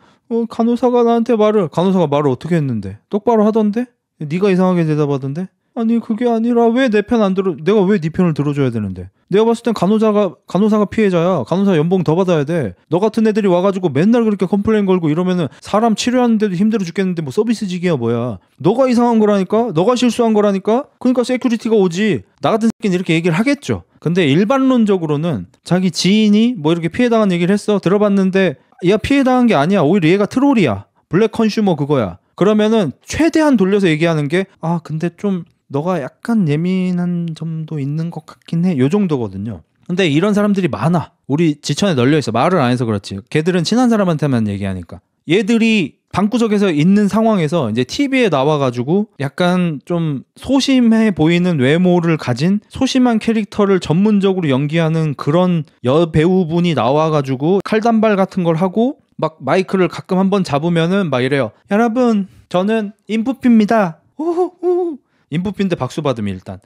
간호사가 나한테 간호사가 말을 어떻게 했는데? 똑바로 하던데? 네가 이상하게 대답하던데? 아니 그게 아니라 왜 내 편 안 들어? 내가 왜 네 편을 들어줘야 되는데? 내가 봤을 땐 간호사가 피해자야. 간호사 연봉 더 받아야 돼. 너 같은 애들이 와가지고 맨날 그렇게 컴플레인 걸고 이러면은 사람 치료하는데도 힘들어 죽겠는데 뭐 서비스직이야 뭐야. 너가 이상한 거라니까? 너가 실수한 거라니까? 그러니까 세큐리티가 오지. 나 같은 새끼는 이렇게 얘기를 하겠죠. 근데 일반론적으로는 자기 지인이 뭐 이렇게 피해당한 얘기를 했어. 들어봤는데 야 피해당한 게 아니야. 오히려 얘가 트롤이야. 블랙 컨슈머 그거야. 그러면은 최대한 돌려서 얘기하는 게 근데 좀 너가 약간 예민한 점도 있는 것 같긴 해. 요 정도거든요. 근데 이런 사람들이 많아. 우리 지천에 널려있어. 말을 안 해서 그렇지. 걔들은 친한 사람한테만 얘기하니까. 얘들이 방구석에서 있는 상황에서 이제 TV에 나와가지고 약간 좀 소심해 보이는 외모를 가진 소심한 캐릭터를 전문적으로 연기하는 그런 여배우분이 나와가지고 칼단발 같은 걸 하고 막 마이크를 가끔 한번 잡으면은 막 이래요. 여러분 저는 인프피입니다. 우후후. 인프피인데 박수 받으면 일단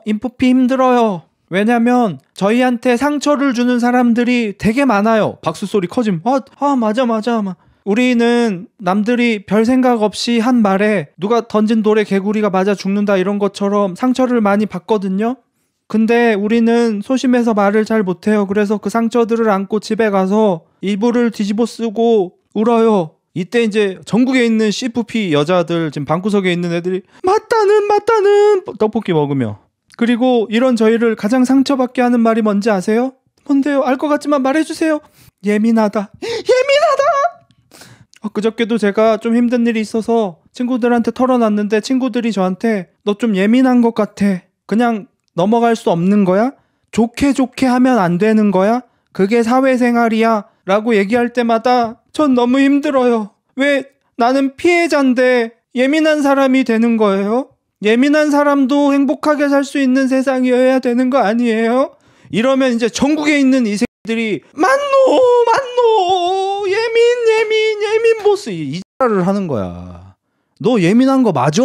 인프피 힘들어요. 왜냐면 저희한테 상처를 주는 사람들이 되게 많아요. 박수 소리 커짐. 맞아. 우리는 남들이 별 생각 없이 한 말에 누가 던진 돌에 개구리가 맞아 죽는다 이런 것처럼 상처를 많이 받거든요. 근데 우리는 소심해서 말을 잘 못해요. 그래서 그 상처들을 안고 집에 가서 이불을 뒤집어 쓰고 울어요. 이때 이제 전국에 있는 CFP 여자들 지금 방구석에 있는 애들이 맞다는 떡볶이 먹으며 그리고 이런 저희를 가장 상처받게 하는 말이 뭔지 아세요? 뭔데요? 알 것 같지만 말해주세요. 예민하다. 그저께도 제가 좀 힘든 일이 있어서 친구들한테 털어놨는데 친구들이 저한테 너 좀 예민한 것 같아. 그냥 넘어갈 수 없는 거야? 좋게 하면 안 되는 거야? 그게 사회생활이야 라고 얘기할 때마다 전 너무 힘들어요. 왜 나는 피해자인데 예민한 사람이 되는 거예요? 예민한 사람도 행복하게 살 수 있는 세상이어야 되는 거 아니에요? 이러면 이제 전국에 있는 이 새끼들이 맞노 예민 보스 이 X를 하는 거야. 너 예민한 거 맞아?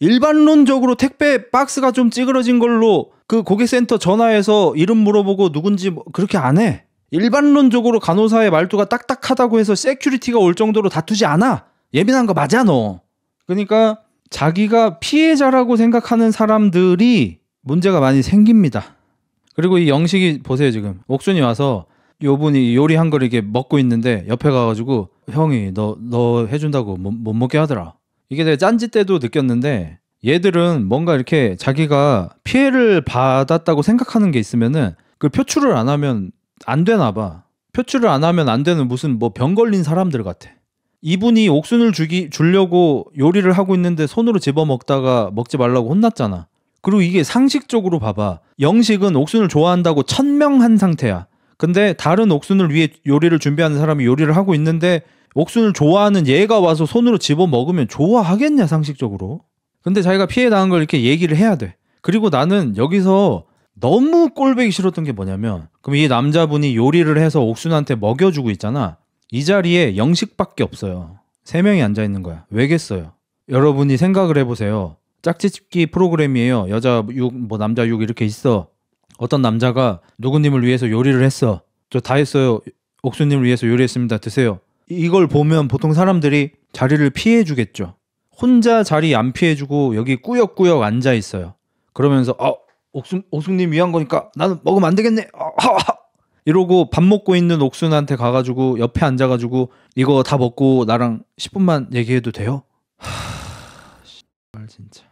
일반론적으로 택배 박스가 좀 찌그러진 걸로 그 고객센터 전화해서 이름 물어보고 누군지 그렇게 안 해. 일반론적으로 간호사의 말투가 딱딱하다고 해서 세큐리티가 올 정도로 다투지 않아. 예민한 거 맞아 너. 그러니까 자기가 피해자라고 생각하는 사람들이 문제가 많이 생깁니다. 그리고 이 영식이 보세요. 지금 옥순이 와서 요분이 요리한 걸 이렇게 먹고 있는데 옆에 가가지고 형이 너 해준다고 못 먹게 하더라. 이게 내가 짠지 때도 느꼈는데 얘들은 뭔가 이렇게 자기가 피해를 받았다고 생각하는 게 있으면은 그 표출을 안 하면 안 되나 봐. 표출을 안 하면 안 되는 무슨 뭐 병 걸린 사람들 같아. 이분이 옥순을 주려고 요리를 하고 있는데 손으로 집어 먹다가 먹지 말라고 혼났잖아. 그리고 이게 상식적으로 봐봐. 영식은 옥순을 좋아한다고 천명한 상태야. 근데 다른 옥순을 위해 요리를 준비하는 사람이 요리를 하고 있는데 옥순을 좋아하는 얘가 와서 손으로 집어 먹으면 좋아하겠냐 상식적으로. 근데 자기가 피해 당한 걸 이렇게 얘기를 해야 돼. 그리고 나는 여기서 너무 꼴보기 싫었던 게 뭐냐면 그럼 이 남자분이 요리를 해서 옥순한테 먹여주고 있잖아. 이 자리에 영식밖에 없어요. 3명이 앉아있는 거야. 왜겠어요? 여러분이 생각을 해보세요. 짝짓기 프로그램이에요. 여자 6, 뭐 남자 6 이렇게 있어. 어떤 남자가 누구님을 위해서 요리를 했어. 저 다 했어요. 옥순님을 위해서 요리했습니다. 드세요. 이걸 보면 보통 사람들이 자리를 피해주겠죠. 혼자 자리 안 피해주고 여기 꾸역꾸역 앉아있어요. 그러면서 옥순님 위한 거니까 나는 먹으면 안 되겠네. 이러고 밥 먹고 있는 옥순한테 가가지고 옆에 앉아가지고 이거 다 먹고 나랑 10분만 얘기해도 돼요? 진짜.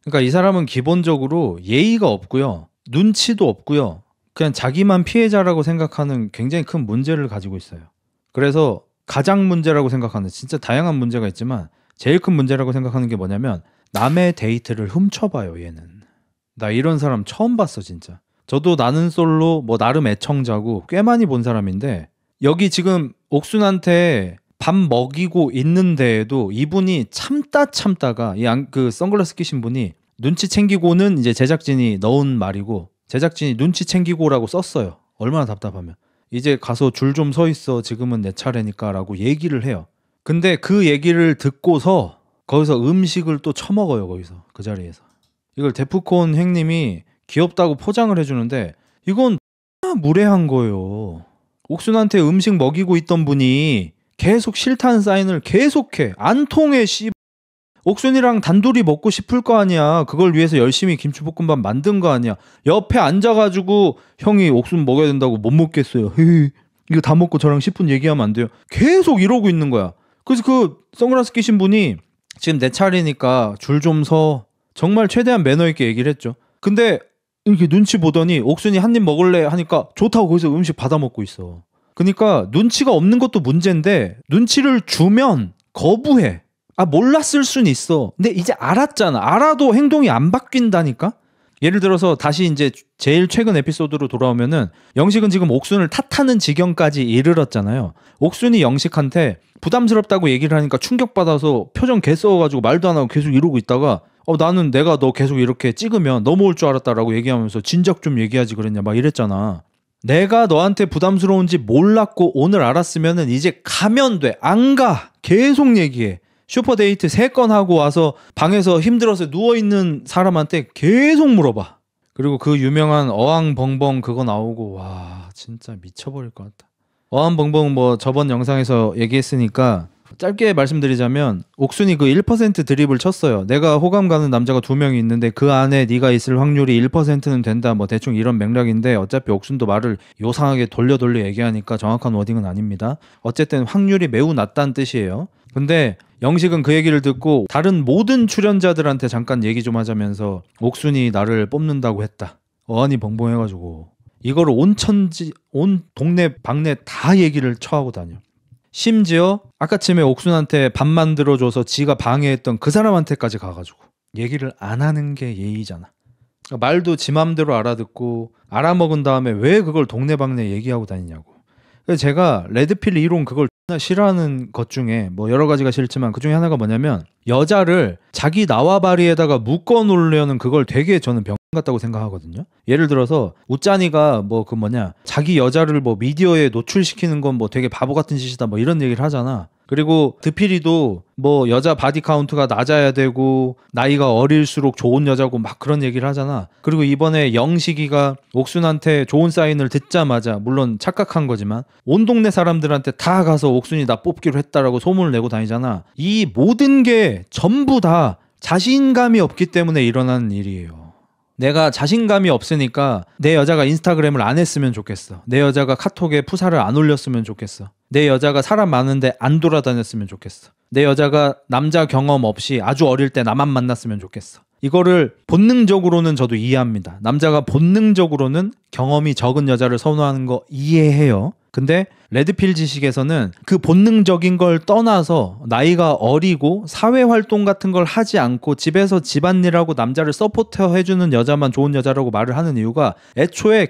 그러니까 이 사람은 기본적으로 예의가 없고요. 눈치도 없고요. 그냥 자기만 피해자라고 생각하는 굉장히 큰 문제를 가지고 있어요. 그래서 가장 문제라고 생각하는, 진짜 다양한 문제가 있지만 제일 큰 문제라고 생각하는 게 뭐냐면 남의 데이트를 훔쳐봐요. 얘는. 나 이런 사람 처음 봤어 진짜. 저도 나는 솔로 뭐 나름 애청자고 꽤 많이 본 사람인데 여기 지금 옥순한테 밥 먹이고 있는데에도 이분이 참다가 그 선글라스 끼신 분이 눈치 챙기고는 이제 제작진이 넣은 말이고 제작진이 눈치 챙기고라고 썼어요. 얼마나 답답하면. 이제 가서 줄 좀 서 있어. 지금은 내 차례니까 라고 얘기를 해요. 근데 그 얘기를 듣고서 거기서 음식을 또 처먹어요. 거기서 그 자리에서. 이걸 데프콘 행님이 귀엽다고 포장을 해주는데 이건 무례한 거예요. 옥순한테 음식 먹이고 있던 분이 계속 싫다는 사인을 계속해. 안 통해. 옥순이랑 단둘이 먹고 싶을 거 아니야. 그걸 위해서 열심히 김치볶음밥 만든 거 아니야. 옆에 앉아가지고 형이 옥순 먹어야 된다고 못 먹겠어요. 이거 다 먹고 저랑 10분 얘기하면 안 돼요. 계속 이러고 있는 거야. 그래서 그 선글라스 끼신 분이 지금 내 차례니까 줄 좀 서. 정말 최대한 매너 있게 얘기를 했죠. 근데 이렇게 눈치 보더니 옥순이 한 입 먹을래 하니까 좋다고 거기서 음식 받아 먹고 있어. 그러니까 눈치가 없는 것도 문제인데 눈치를 주면 거부해. 몰랐을 순 있어. 근데 이제 알았잖아. 알아도 행동이 안 바뀐다니까? 예를 들어서 다시 이제 제일 최근 에피소드로 돌아오면은 영식은 지금 옥순을 탓하는 지경까지 이르렀잖아요. 옥순이 영식한테 부담스럽다고 얘기를 하니까 충격받아서 표정 개 썩어가지고 말도 안 하고 계속 이러고 있다가 나는 내가 너 계속 이렇게 찍으면 넘어올 줄 알았다라고 얘기하면서 진작 좀 얘기하지 그랬냐 막 이랬잖아. 내가 너한테 부담스러운지 몰랐고 오늘 알았으면은 이제 가면 돼. 안 가. 계속 얘기해. 슈퍼데이트 3건 하고 와서 방에서 힘들어서 누워있는 사람한테 계속 물어봐. 그리고 그 유명한 어항벙벙 그거 나오고 와 진짜 미쳐버릴 것 같다. 어항벙벙 뭐 저번 영상에서 얘기했으니까 짧게 말씀드리자면 옥순이 그 1% 드립을 쳤어요. 내가 호감 가는 남자가 2명이 있는데 그 안에 네가 있을 확률이 1%는 된다. 뭐 대충 이런 맥락인데 어차피 옥순도 말을 요상하게 돌려 얘기하니까 정확한 워딩은 아닙니다. 어쨌든 확률이 매우 낮다는 뜻이에요. 근데 영식은 그 얘기를 듣고 다른 모든 출연자들한테 잠깐 얘기 좀 하자면서 옥순이 나를 뽑는다고 했다. 어안이 벙벙해가지고 이거를 온 동네 방네 다 얘기를 처하고 다녀. 심지어 아까쯤에 옥순한테 밥 만들어줘서 지가 방해했던 그 사람한테까지 가가지고 얘기를 안 하는 게 예의잖아. 말도 지 맘대로 알아듣고 알아먹은 다음에 왜 그걸 동네방네 얘기하고 다니냐고. 그래서 제가 레드필 이론 그걸 싫어하는 것 중에 뭐 여러 가지가 싫지만 그 중에 하나가 뭐냐면 여자를 자기縄바리에다가 묶어 놓으려는 그걸 되게 저는 병 같다고 생각하거든요. 예를 들어서 우짜니가 뭐 자기 여자를 뭐 미디어에 노출시키는 건 뭐 되게 바보 같은 짓이다 뭐 이런 얘기를 하잖아. 그리고 드피리도 뭐 여자 바디 카운트가 낮아야 되고 나이가 어릴수록 좋은 여자고 막 그런 얘기를 하잖아. 그리고 이번에 영식이가 옥순한테 좋은 사인을 듣자마자 물론 착각한 거지만 온 동네 사람들한테 다 가서 옥순이 나 뽑기로 했다라고 소문을 내고 다니잖아. 이 모든 게 전부 다 자신감이 없기 때문에 일어나는 일이에요. 내가 자신감이 없으니까 내 여자가 인스타그램을 안 했으면 좋겠어. 내 여자가 카톡에 푸사를 안 올렸으면 좋겠어. 내 여자가 사람 많은데 안 돌아다녔으면 좋겠어. 내 여자가 남자 경험 없이 아주 어릴 때 나만 만났으면 좋겠어. 이거를 본능적으로는 저도 이해합니다. 남자가 본능적으로는 경험이 적은 여자를 선호하는 거 이해해요. 근데 레드필 지식에서는 그 본능적인 걸 떠나서 나이가 어리고 사회활동 같은 걸 하지 않고 집에서 집안일하고 남자를 서포터 해주는 여자만 좋은 여자라고 말을 하는 이유가 애초에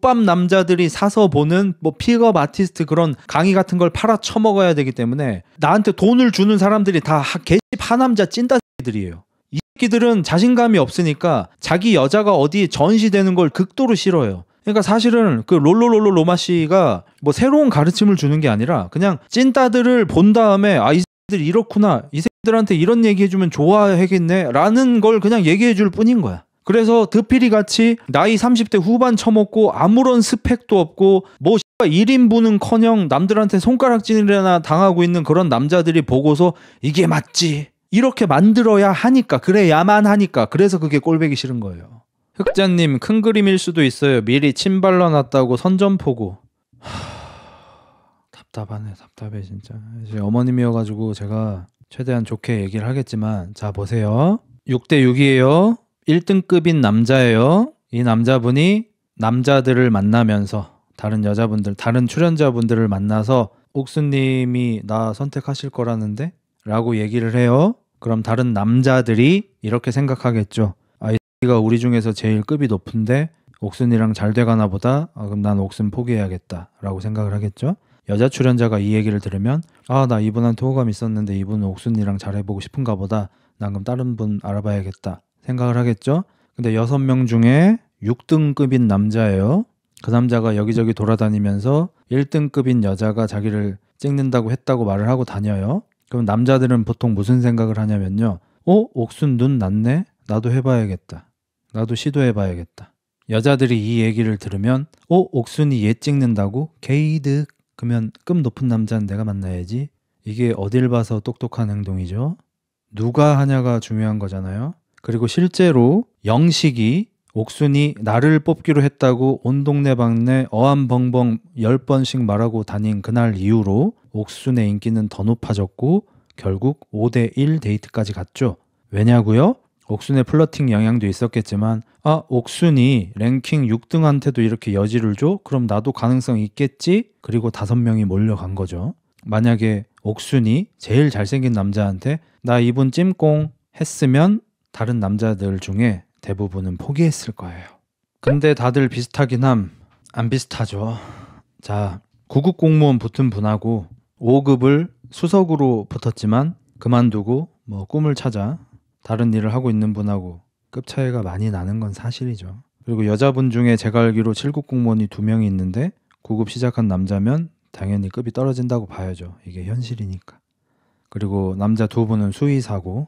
족밥 남자들이 사서 보는 뭐 픽업 아티스트 그런 강의 같은 걸 팔아 처먹어야 되기 때문에 나한테 돈을 주는 사람들이 다 개집 하남자 찐따들이에요. 이 새끼들은 자신감이 없으니까 자기 여자가 어디 전시되는 걸 극도로 싫어해요. 그러니까 사실은 그 로마 씨가 뭐 새로운 가르침을 주는 게 아니라 그냥 찐따들을 본 다음에 이 새끼들 이렇구나, 이 새끼들한테 이런 얘기해주면 좋아하겠네 라는 걸 그냥 얘기해줄 뿐인 거야. 그래서 드피리 같이 나이 30대 후반 처먹고 아무런 스펙도 없고 뭐 1인분은커녕 남들한테 손가락질이나 당하고 있는 그런 남자들이 보고서 이게 맞지 이렇게 만들어야 하니까, 그래야만 하니까, 그래서 그게 꼴보기 싫은 거예요. 흑자님 큰 그림일 수도 있어요. 미리 침 발라놨다고 선전포고. 답답하네. 답답해 진짜. 이제 어머님이어가지고 제가 최대한 좋게 얘기를 하겠지만 자 보세요. 6대 6이에요. 1등급인 남자예요. 이 남자분이 남자들을 만나면서 다른 여자분들, 다른 출연자분들을 만나서 옥수님이 나 선택하실 거라는데? 라고 얘기를 해요. 그럼 다른 남자들이 이렇게 생각하겠죠. 아, 이 X가 우리 중에서 제일 급이 높은데 옥순이랑 잘 돼가나 보다. 그럼 난 옥순 포기해야겠다 라고 생각을 하겠죠. 여자 출연자가 이 얘기를 들으면 아, 나 이분한테 호감 있었는데 이분은 옥순이랑 잘해보고 싶은가 보다. 난 그럼 다른 분 알아봐야겠다 생각을 하겠죠. 근데 6명 중에 6등급인 남자예요. 그 남자가 여기저기 돌아다니면서 1등급인 여자가 자기를 찍는다고 했다고 말을 하고 다녀요. 그럼 남자들은 보통 무슨 생각을 하냐면요. 옥순 눈 났네? 나도 해봐야겠다. 나도 시도해봐야겠다. 여자들이 이 얘기를 들으면 옥순이 얘 찍는다고? 게이득. 그러면 급 높은 남자는 내가 만나야지. 이게 어딜 봐서 똑똑한 행동이죠. 누가 하냐가 중요한 거잖아요. 그리고 실제로 영식이 옥순이 나를 뽑기로 했다고 온 동네방네 어안벙벙 10번씩 말하고 다닌 그날 이후로 옥순의 인기는 더 높아졌고 결국 5대1 데이트까지 갔죠. 왜냐고요? 옥순의 플러팅 영향도 있었겠지만 옥순이 랭킹 6등한테도 이렇게 여지를 줘? 그럼 나도 가능성 있겠지? 그리고 5명이 몰려간 거죠. 만약에 옥순이 제일 잘생긴 남자한테 나 이분 찜꽁 했으면 다른 남자들 중에 대부분은 포기했을 거예요. 근데 다들 비슷하긴 안 비슷하죠. 자, 9급 공무원 붙은 분하고 5급을 수석으로 붙었지만 그만두고 꿈을 찾아 다른 일을 하고 있는 분하고 급 차이가 많이 나는 건 사실이죠. 그리고 여자분 중에 제가 알기로 7급 공무원이 2명이 있는데 9급 시작한 남자면 당연히 급이 떨어진다고 봐야죠. 이게 현실이니까. 그리고 남자 2분은 수의사고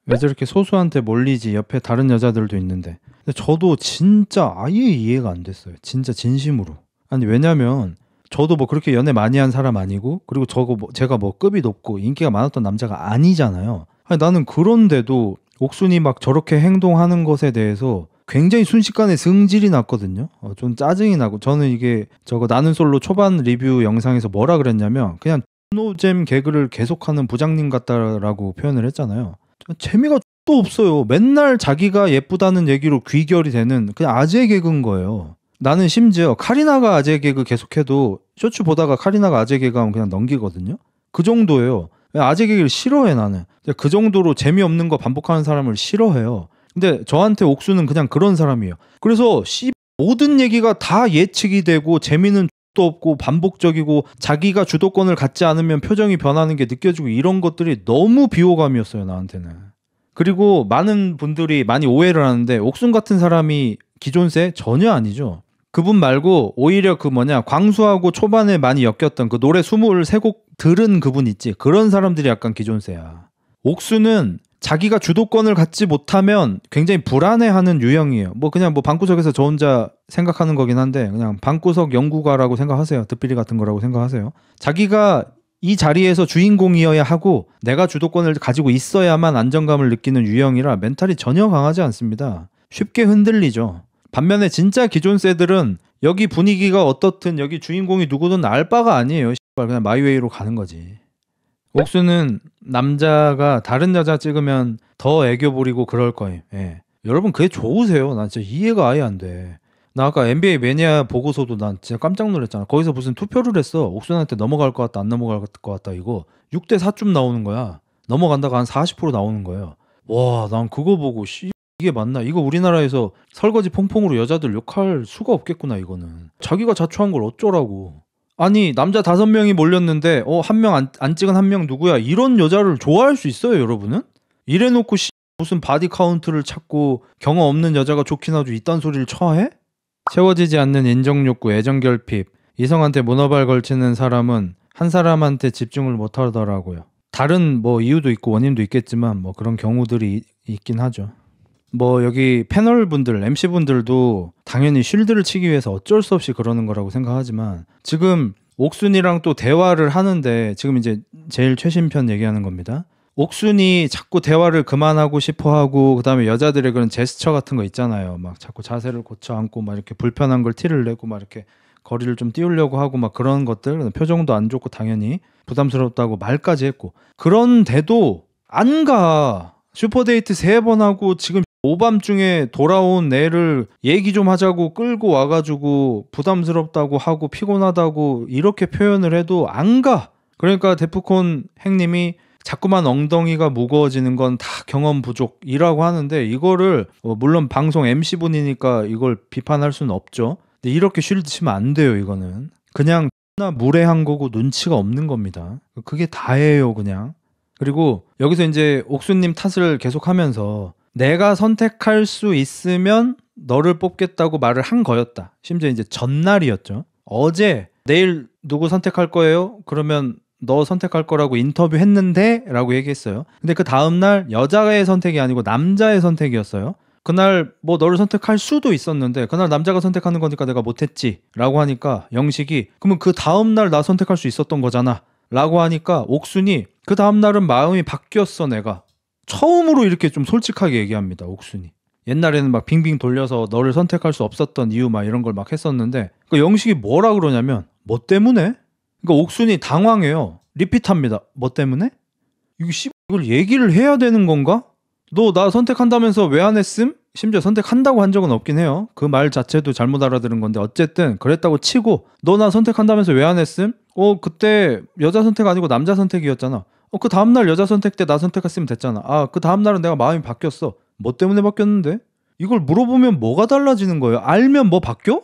왜 저렇게 소수한테 몰리지? 옆에 다른 여자들도 있는데. 근데 저도 진짜 아예 이해가 안 됐어요. 진짜 진심으로. 아니 왜냐면 저도 그렇게 연애 많이 한 사람 아니고 그리고 제가 급이 높고 인기가 많았던 남자가 아니잖아요. 아니 나는 그런데도 옥순이 막 저렇게 행동하는 것에 대해서 굉장히 순식간에 승질이 났거든요. 좀 짜증이 나고 저는 이게 나는 솔로 초반 리뷰 영상에서 뭐라 그랬냐면 그냥 노잼 개그를 계속하는 부장님 같다라고 표현을 했잖아요. 재미가 또 없어요. 맨날 자기가 예쁘다는 얘기로 귀결이 되는 그냥 아재 개그인 거예요. 나는 심지어 카리나가 아재 개그 계속해도 쇼츠 보다가 카리나가 아재 개그 하면 그냥 넘기거든요. 그 정도예요. 아재 개그를 싫어해 나는. 그 정도로 재미없는 거 반복하는 사람을 싫어해요. 근데 저한테 옥수는 그냥 그런 사람이에요. 그래서 모든 얘기가 다 예측이 되고 재미는 도 없고 반복적이고 자기가 주도권을 갖지 않으면 표정이 변하는 게 느껴지고 이런 것들이 너무 비호감이었어요 나한테는. 그리고 많은 분들이 많이 오해를 하는데 옥순 같은 사람이 기존세? 전혀 아니죠. 그분 말고 오히려 광수하고 초반에 많이 엮였던 그 노래 23곡 들은 그분 있지. 그런 사람들이 약간 기존세야. 옥순은 자기가 주도권을 갖지 못하면 굉장히 불안해하는 유형이에요. 그냥 방구석에서 저 혼자 생각하는 거긴 한데 그냥 방구석 연구가라고 생각하세요. 득비리 같은 거라고 생각하세요. 자기가 이 자리에서 주인공이어야 하고 내가 주도권을 가지고 있어야만 안정감을 느끼는 유형이라 멘탈이 전혀 강하지 않습니다. 쉽게 흔들리죠. 반면에 진짜 기존세들은 여기 분위기가 어떻든 여기 주인공이 누구든 알 바가 아니에요. 그냥 마이웨이로 가는 거지. 옥수는 남자가 다른 여자 찍으면 더 애교 부리고 그럴 거예요. 예. 여러분 그게 좋으세요? 나 진짜 이해가 아예 안 돼. 나 아까 NBA 매니아 보고서도 난 진짜 깜짝 놀랐잖아. 거기서 무슨 투표를 했어. 옥순한테 넘어갈 것 같다 안 넘어갈 것 같다 이거 6대 4쯤 나오는 거야. 넘어간다가 한 40% 나오는 거예요. 와, 난 그거 보고 이게 맞나? 이거 우리나라에서 설거지 퐁퐁으로 여자들 욕할 수가 없겠구나 이거는. 자기가 자초한 걸 어쩌라고. 아니 남자 5명이 몰렸는데 한 명 안 찍은 한 명 누구야? 이런 여자를 좋아할 수 있어요 여러분은? 이래놓고 무슨 바디 카운트를 찾고 경험 없는 여자가 좋긴 하죠. 이딴 소리를 쳐해? 채워지지 않는 인정욕구, 애정결핍, 이성한테 문어발 걸치는 사람은 한 사람한테 집중을 못하더라고요. 다른 이유도 있고 원인도 있겠지만 그런 경우들이 있긴 하죠. 여기 패널분들, MC분들도 당연히 쉴드를 치기 위해서 어쩔 수 없이 그러는 거라고 생각하지만 지금 옥순이랑 또 대화를 하는데 지금 이제 제일 최신 편 얘기하는 겁니다. 옥순이 자꾸 대화를 그만하고 싶어하고 그다음에 여자들의 그런 제스처 같은 거 있잖아요. 막 자꾸 자세를 고쳐 앉고 막 이렇게 불편한 걸 티를 내고 막 이렇게 거리를 좀 띄우려고 하고 막 그런 것들, 표정도 안 좋고 당연히 부담스럽다고 말까지 했고, 그런데도 안 가. 슈퍼데이트 3번 하고 지금 오밤중에 돌아온 애를 얘기 좀 하자고 끌고 와가지고 부담스럽다고 하고 피곤하다고 이렇게 표현을 해도 안 가. 그러니까 데프콘 행님이 자꾸만 엉덩이가 무거워지는 건 다 경험 부족이라고 하는데, 이거를 물론 방송 MC분이니까 이걸 비판할 수는 없죠. 근데 이렇게 쉴드 치면 안 돼요. 이거는 그냥 무례한 거고 눈치가 없는 겁니다. 그게 다예요 그냥. 그리고 여기서 이제 옥수님 탓을 계속하면서 내가 선택할 수 있으면 너를 뽑겠다고 말을 한 거였다. 심지어 이제 전날이었죠. 어제 내일 누구 선택할 거예요? 그러면 너 선택할 거라고 인터뷰했는데 라고 얘기했어요. 근데 그 다음날 여자의 선택이 아니고 남자의 선택이었어요. 그날 뭐 너를 선택할 수도 있었는데 그날 남자가 선택하는 거니까 내가 못했지 라고 하니까 영식이 그러면 그 다음날 나 선택할 수 있었던 거잖아 라고 하니까 옥순이 그 다음날은 마음이 바뀌었어 내가. 처음으로 이렇게 좀 솔직하게 얘기합니다. 옥순이. 옛날에는 막 빙빙 돌려서 너를 선택할 수 없었던 이유 막 이런 걸 막 했었는데, 그 영식이 뭐라 그러냐면 뭐 때문에? 그러니까 옥순이 당황해요. 리핏합니다. 뭐 때문에? 이걸 얘기를 해야 되는 건가? 너 나 선택한다면서 왜 안 했음? 심지어 선택한다고 한 적은 없긴 해요. 그 말 자체도 잘못 알아들은 건데 어쨌든 그랬다고 치고 너 나 선택한다면서 왜 안 했음? 그때 여자 선택 아니고 남자 선택이었잖아. 그 다음날 여자 선택 때 나 선택했으면 됐잖아. 그 다음날은 내가 마음이 바뀌었어. 뭐 때문에 바뀌었는데? 이걸 물어보면 뭐가 달라지는 거예요? 알면 뭐 바뀌어?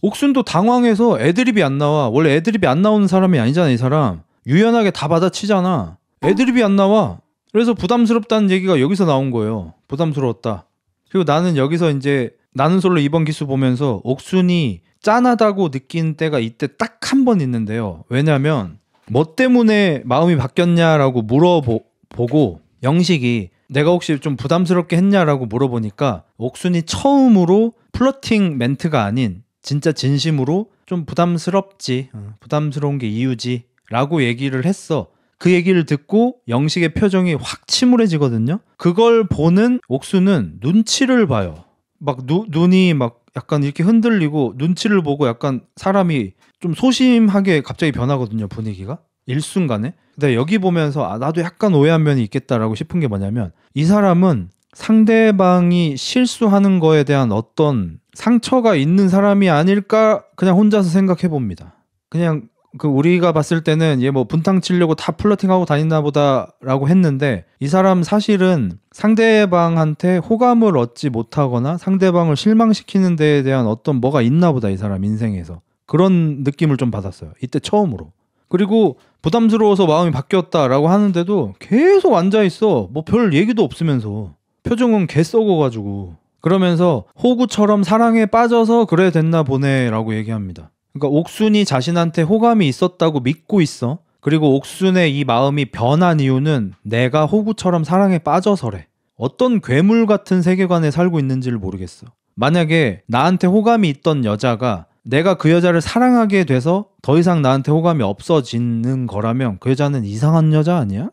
옥순도 당황해서 애드립이 안 나와. 원래 애드립이 안 나오는 사람이 아니잖아 이 사람. 유연하게 다 받아치잖아. 애드립이 안 나와. 그래서 부담스럽다는 얘기가 여기서 나온 거예요. 부담스러웠다. 그리고 나는 여기서 이제 나는 솔로 이번 기수 보면서 옥순이 짠하다고 느낀 때가 이때 딱 한 번 있는데요. 왜냐면 뭐 때문에 마음이 바뀌었냐라고 물어보고 영식이 내가 혹시 좀 부담스럽게 했냐라고 물어보니까 옥순이 처음으로 플러팅 멘트가 아닌 진짜 진심으로 좀 부담스럽지, 부담스러운 게 이유지 라고 얘기를 했어. 그 얘기를 듣고 영식의 표정이 확 침울해지거든요. 그걸 보는 옥수는 눈치를 봐요. 막 눈이 막 약간 이렇게 흔들리고 눈치를 보고 약간 사람이 좀 소심하게 갑자기 변하거든요. 분위기가 일순간에. 근데 여기 보면서 나도 약간 오해한 면이 있겠다라고 싶은 게 뭐냐면 이 사람은 상대방이 실수하는 거에 대한 어떤 상처가 있는 사람이 아닐까 그냥 혼자서 생각해 봅니다. 그냥 우리가 봤을 때는 얘 뭐 분탕 치려고 다 플러팅하고 다니나 보다라고 했는데 이 사람 사실은 상대방한테 호감을 얻지 못하거나 상대방을 실망시키는 데에 대한 어떤 뭐가 있나 보다 이 사람 인생에서. 그런 느낌을 좀 받았어요. 이때 처음으로. 그리고 부담스러워서 마음이 바뀌었다라고 하는데도 계속 앉아있어. 뭐 별 얘기도 없으면서. 표정은 개 썩어가지고. 그러면서 호구처럼 사랑에 빠져서 그래 됐나 보네 라고 얘기합니다. 그러니까 옥순이 자신한테 호감이 있었다고 믿고 있어. 그리고 옥순의 이 마음이 변한 이유는 내가 호구처럼 사랑에 빠져서래. 어떤 괴물 같은 세계관에 살고 있는지를 모르겠어. 만약에 나한테 호감이 있던 여자가 내가 그 여자를 사랑하게 돼서 더 이상 나한테 호감이 없어지는 거라면 그 여자는 이상한 여자 아니야?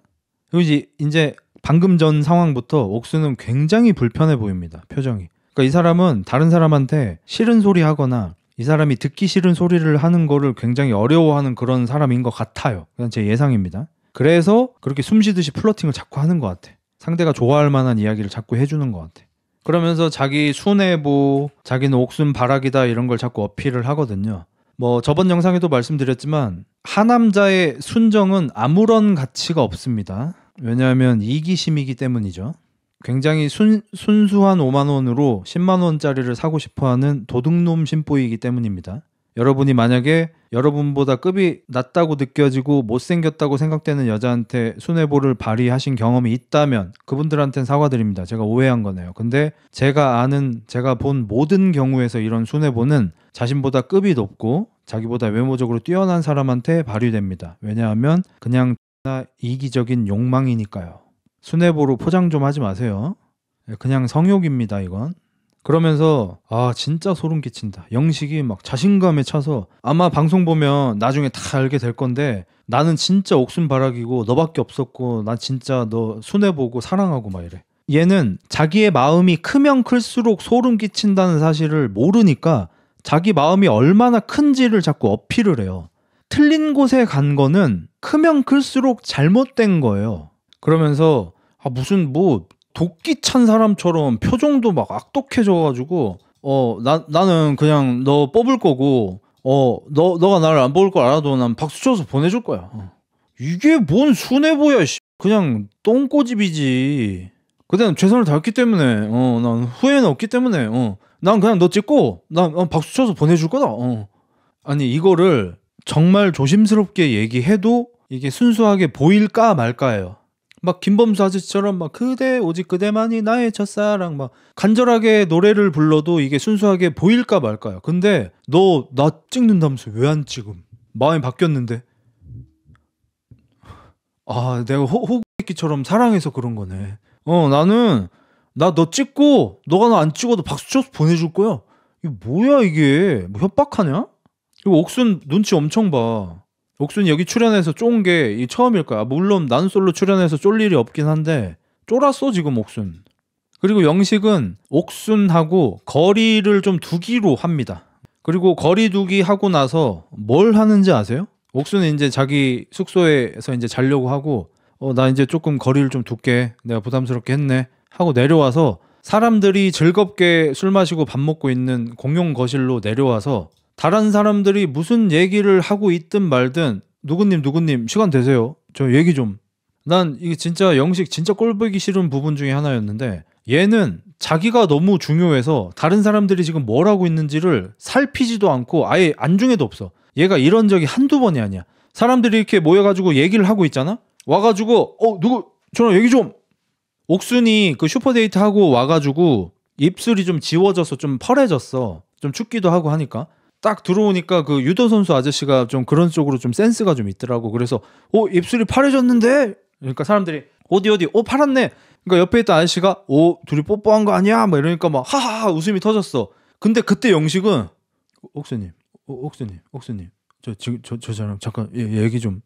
그리고 이제 방금 전 상황부터 옥수는 굉장히 불편해 보입니다. 표정이. 그러니까 이 사람은 다른 사람한테 싫은 소리 하거나 이 사람이 듣기 싫은 소리를 하는 거를 굉장히 어려워하는 그런 사람인 것 같아요. 그냥 제 예상입니다. 그래서 그렇게 숨쉬듯이 플러팅을 자꾸 하는 것 같아. 상대가 좋아할 만한 이야기를 자꾸 해주는 것 같아. 그러면서 자기 순애보, 자기는 옥순 바락이다 이런 걸 자꾸 어필을 하거든요. 뭐 저번 영상에도 말씀드렸지만 하남자의 순정은 아무런 가치가 없습니다. 왜냐하면 이기심이기 때문이죠. 굉장히 순수한 5만 원으로 10만 원짜리를 사고 싶어하는 도둑놈 심보이기 때문입니다. 여러분이 만약에 여러분보다 급이 낮다고 느껴지고 못생겼다고 생각되는 여자한테 순애보를 발휘하신 경험이 있다면 그분들한테는 사과드립니다. 제가 오해한 거네요. 근데 제가 본 모든 경우에서 이런 순애보는 자신보다 급이 높고 자기보다 외모적으로 뛰어난 사람한테 발휘됩니다. 왜냐하면 그냥 이기적인 욕망이니까요. 순애보로 포장 좀 하지 마세요. 그냥 성욕입니다. 이건 그러면서 진짜 소름 끼친다. 영식이 막 자신감에 차서 아마 방송 보면 나중에 다 알게 될 건데 나는 진짜 옥순바락이고 너밖에 없었고 난 진짜 너 순애보고 사랑하고 막 이래. 얘는 자기의 마음이 크면 클수록 소름 끼친다는 사실을 모르니까 자기 마음이 얼마나 큰지를 자꾸 어필을 해요. 틀린 곳에 간 거는 크면 클수록 잘못된 거예요. 그러면서 무슨 뭐 도끼 찬 사람처럼 표정도 막 악독해져가지고 나는 그냥 너 뽑을 거고 너가 나를 안 뽑을 걸 알아도 난 박수 쳐서 보내줄 거야. 이게 뭔 순애보야. 그냥 똥꼬집이지. 그때는 최선을 다했기 때문에 난 후회는 없기 때문에 난 그냥 너 찍고 난 박수 쳐서 보내줄 거다. 아니 이거를 정말 조심스럽게 얘기해도 이게 순수하게 보일까 말까예요. 막 김범수 아저씨처럼 막 그대 오직 그대만이 나의 첫사랑 막 간절하게 노래를 불러도 이게 순수하게 보일까 말까요. 근데 너 나 찍는다면서 왜 안 찍음? 마음이 바뀌었는데. 내가 호구새끼처럼 사랑해서 그런 거네. 나는 나 너 찍고 너가 나 안 찍어도 박수 쳐서 보내줄 거야. 이게 뭐야 이게? 뭐 협박하냐? 이거 옥순 눈치 엄청 봐. 옥순이 여기 출연해서 쫀 게 처음일 거야. 물론 나는 솔로 출연해서 쫄 일이 없긴 한데 쫄았어 지금 옥순. 그리고 영식은 옥순하고 거리를 좀 두기로 합니다. 그리고 거리 두기 하고 나서 뭘 하는지 아세요? 옥순은 이제 자기 숙소에서 이제 자려고 하고 나 이제 조금 거리를 좀 둘게. 내가 부담스럽게 했네. 하고 내려와서 사람들이 즐겁게 술 마시고 밥 먹고 있는 공용 거실로 내려와서 다른 사람들이 무슨 얘기를 하고 있든 말든 누구님 시간 되세요? 저 얘기 좀. 난 이게 진짜 영식 진짜 꼴보기 싫은 부분 중에 하나였는데 얘는 자기가 너무 중요해서 다른 사람들이 지금 뭘 하고 있는지를 살피지도 않고 아예 안중에도 없어. 얘가 이런 적이 한두 번이 아니야. 사람들이 이렇게 모여가지고 얘기를 하고 있잖아? 와가지고 누구 저랑 얘기 좀. 옥순이 그 슈퍼데이트 하고 와가지고 입술이 좀 지워져서 좀 펄해졌어. 좀 춥기도 하고 하니까. 딱 들어오니까 그 유도 선수 아저씨가 좀 그런 쪽으로 좀 센스가 좀 있더라고. 그래서 입술이 파래졌는데? 그러니까 사람들이 어디 팔았네. 그러니까 옆에 있던 아저씨가 둘이 뽀뽀한 거 아니야? 막 이러니까 막 하하 웃음이 터졌어. 근데 그때 영식은 옥수님 저 사람 잠깐 얘기 좀.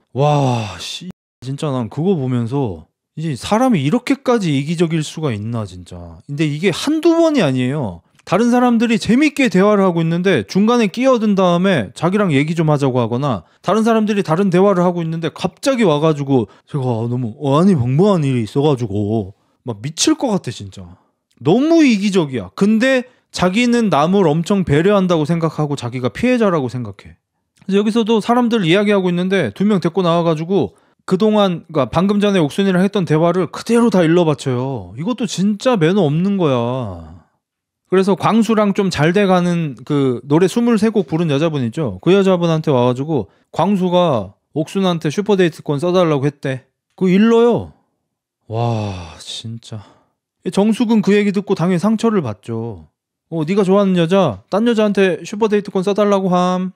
진짜 난 그거 보면서 이제 사람이 이렇게까지 이기적일 수가 있나 진짜. 근데 이게 한두 번이 아니에요. 다른 사람들이 재밌게 대화를 하고 있는데 중간에 끼어든 다음에 자기랑 얘기 좀 하자고 하거나 다른 사람들이 다른 대화를 하고 있는데 갑자기 와가지고 제가 너무 멍멍한 일이 있어가지고 막 미칠 것 같아 진짜. 너무 이기적이야. 근데 자기는 남을 엄청 배려한다고 생각하고 자기가 피해자라고 생각해. 그래서 여기서도 사람들 이야기하고 있는데 2명 데리고 나와가지고 그동안 그러니까 방금 전에 옥순이랑 했던 대화를 그대로 다 일러바쳐요. 이것도 진짜 매너 없는 거야. 그래서 광수랑 좀 잘 돼가는 그 노래 23곡 부른 여자분 있죠? 그 여자분한테 와가지고 광수가 옥순한테 슈퍼데이트권 써달라고 했대. 그거 일러요. 와 진짜. 정숙은 그 얘기 듣고 당연히 상처를 받죠. 네가 좋아하는 여자 딴 여자한테 슈퍼데이트권 써달라고 함.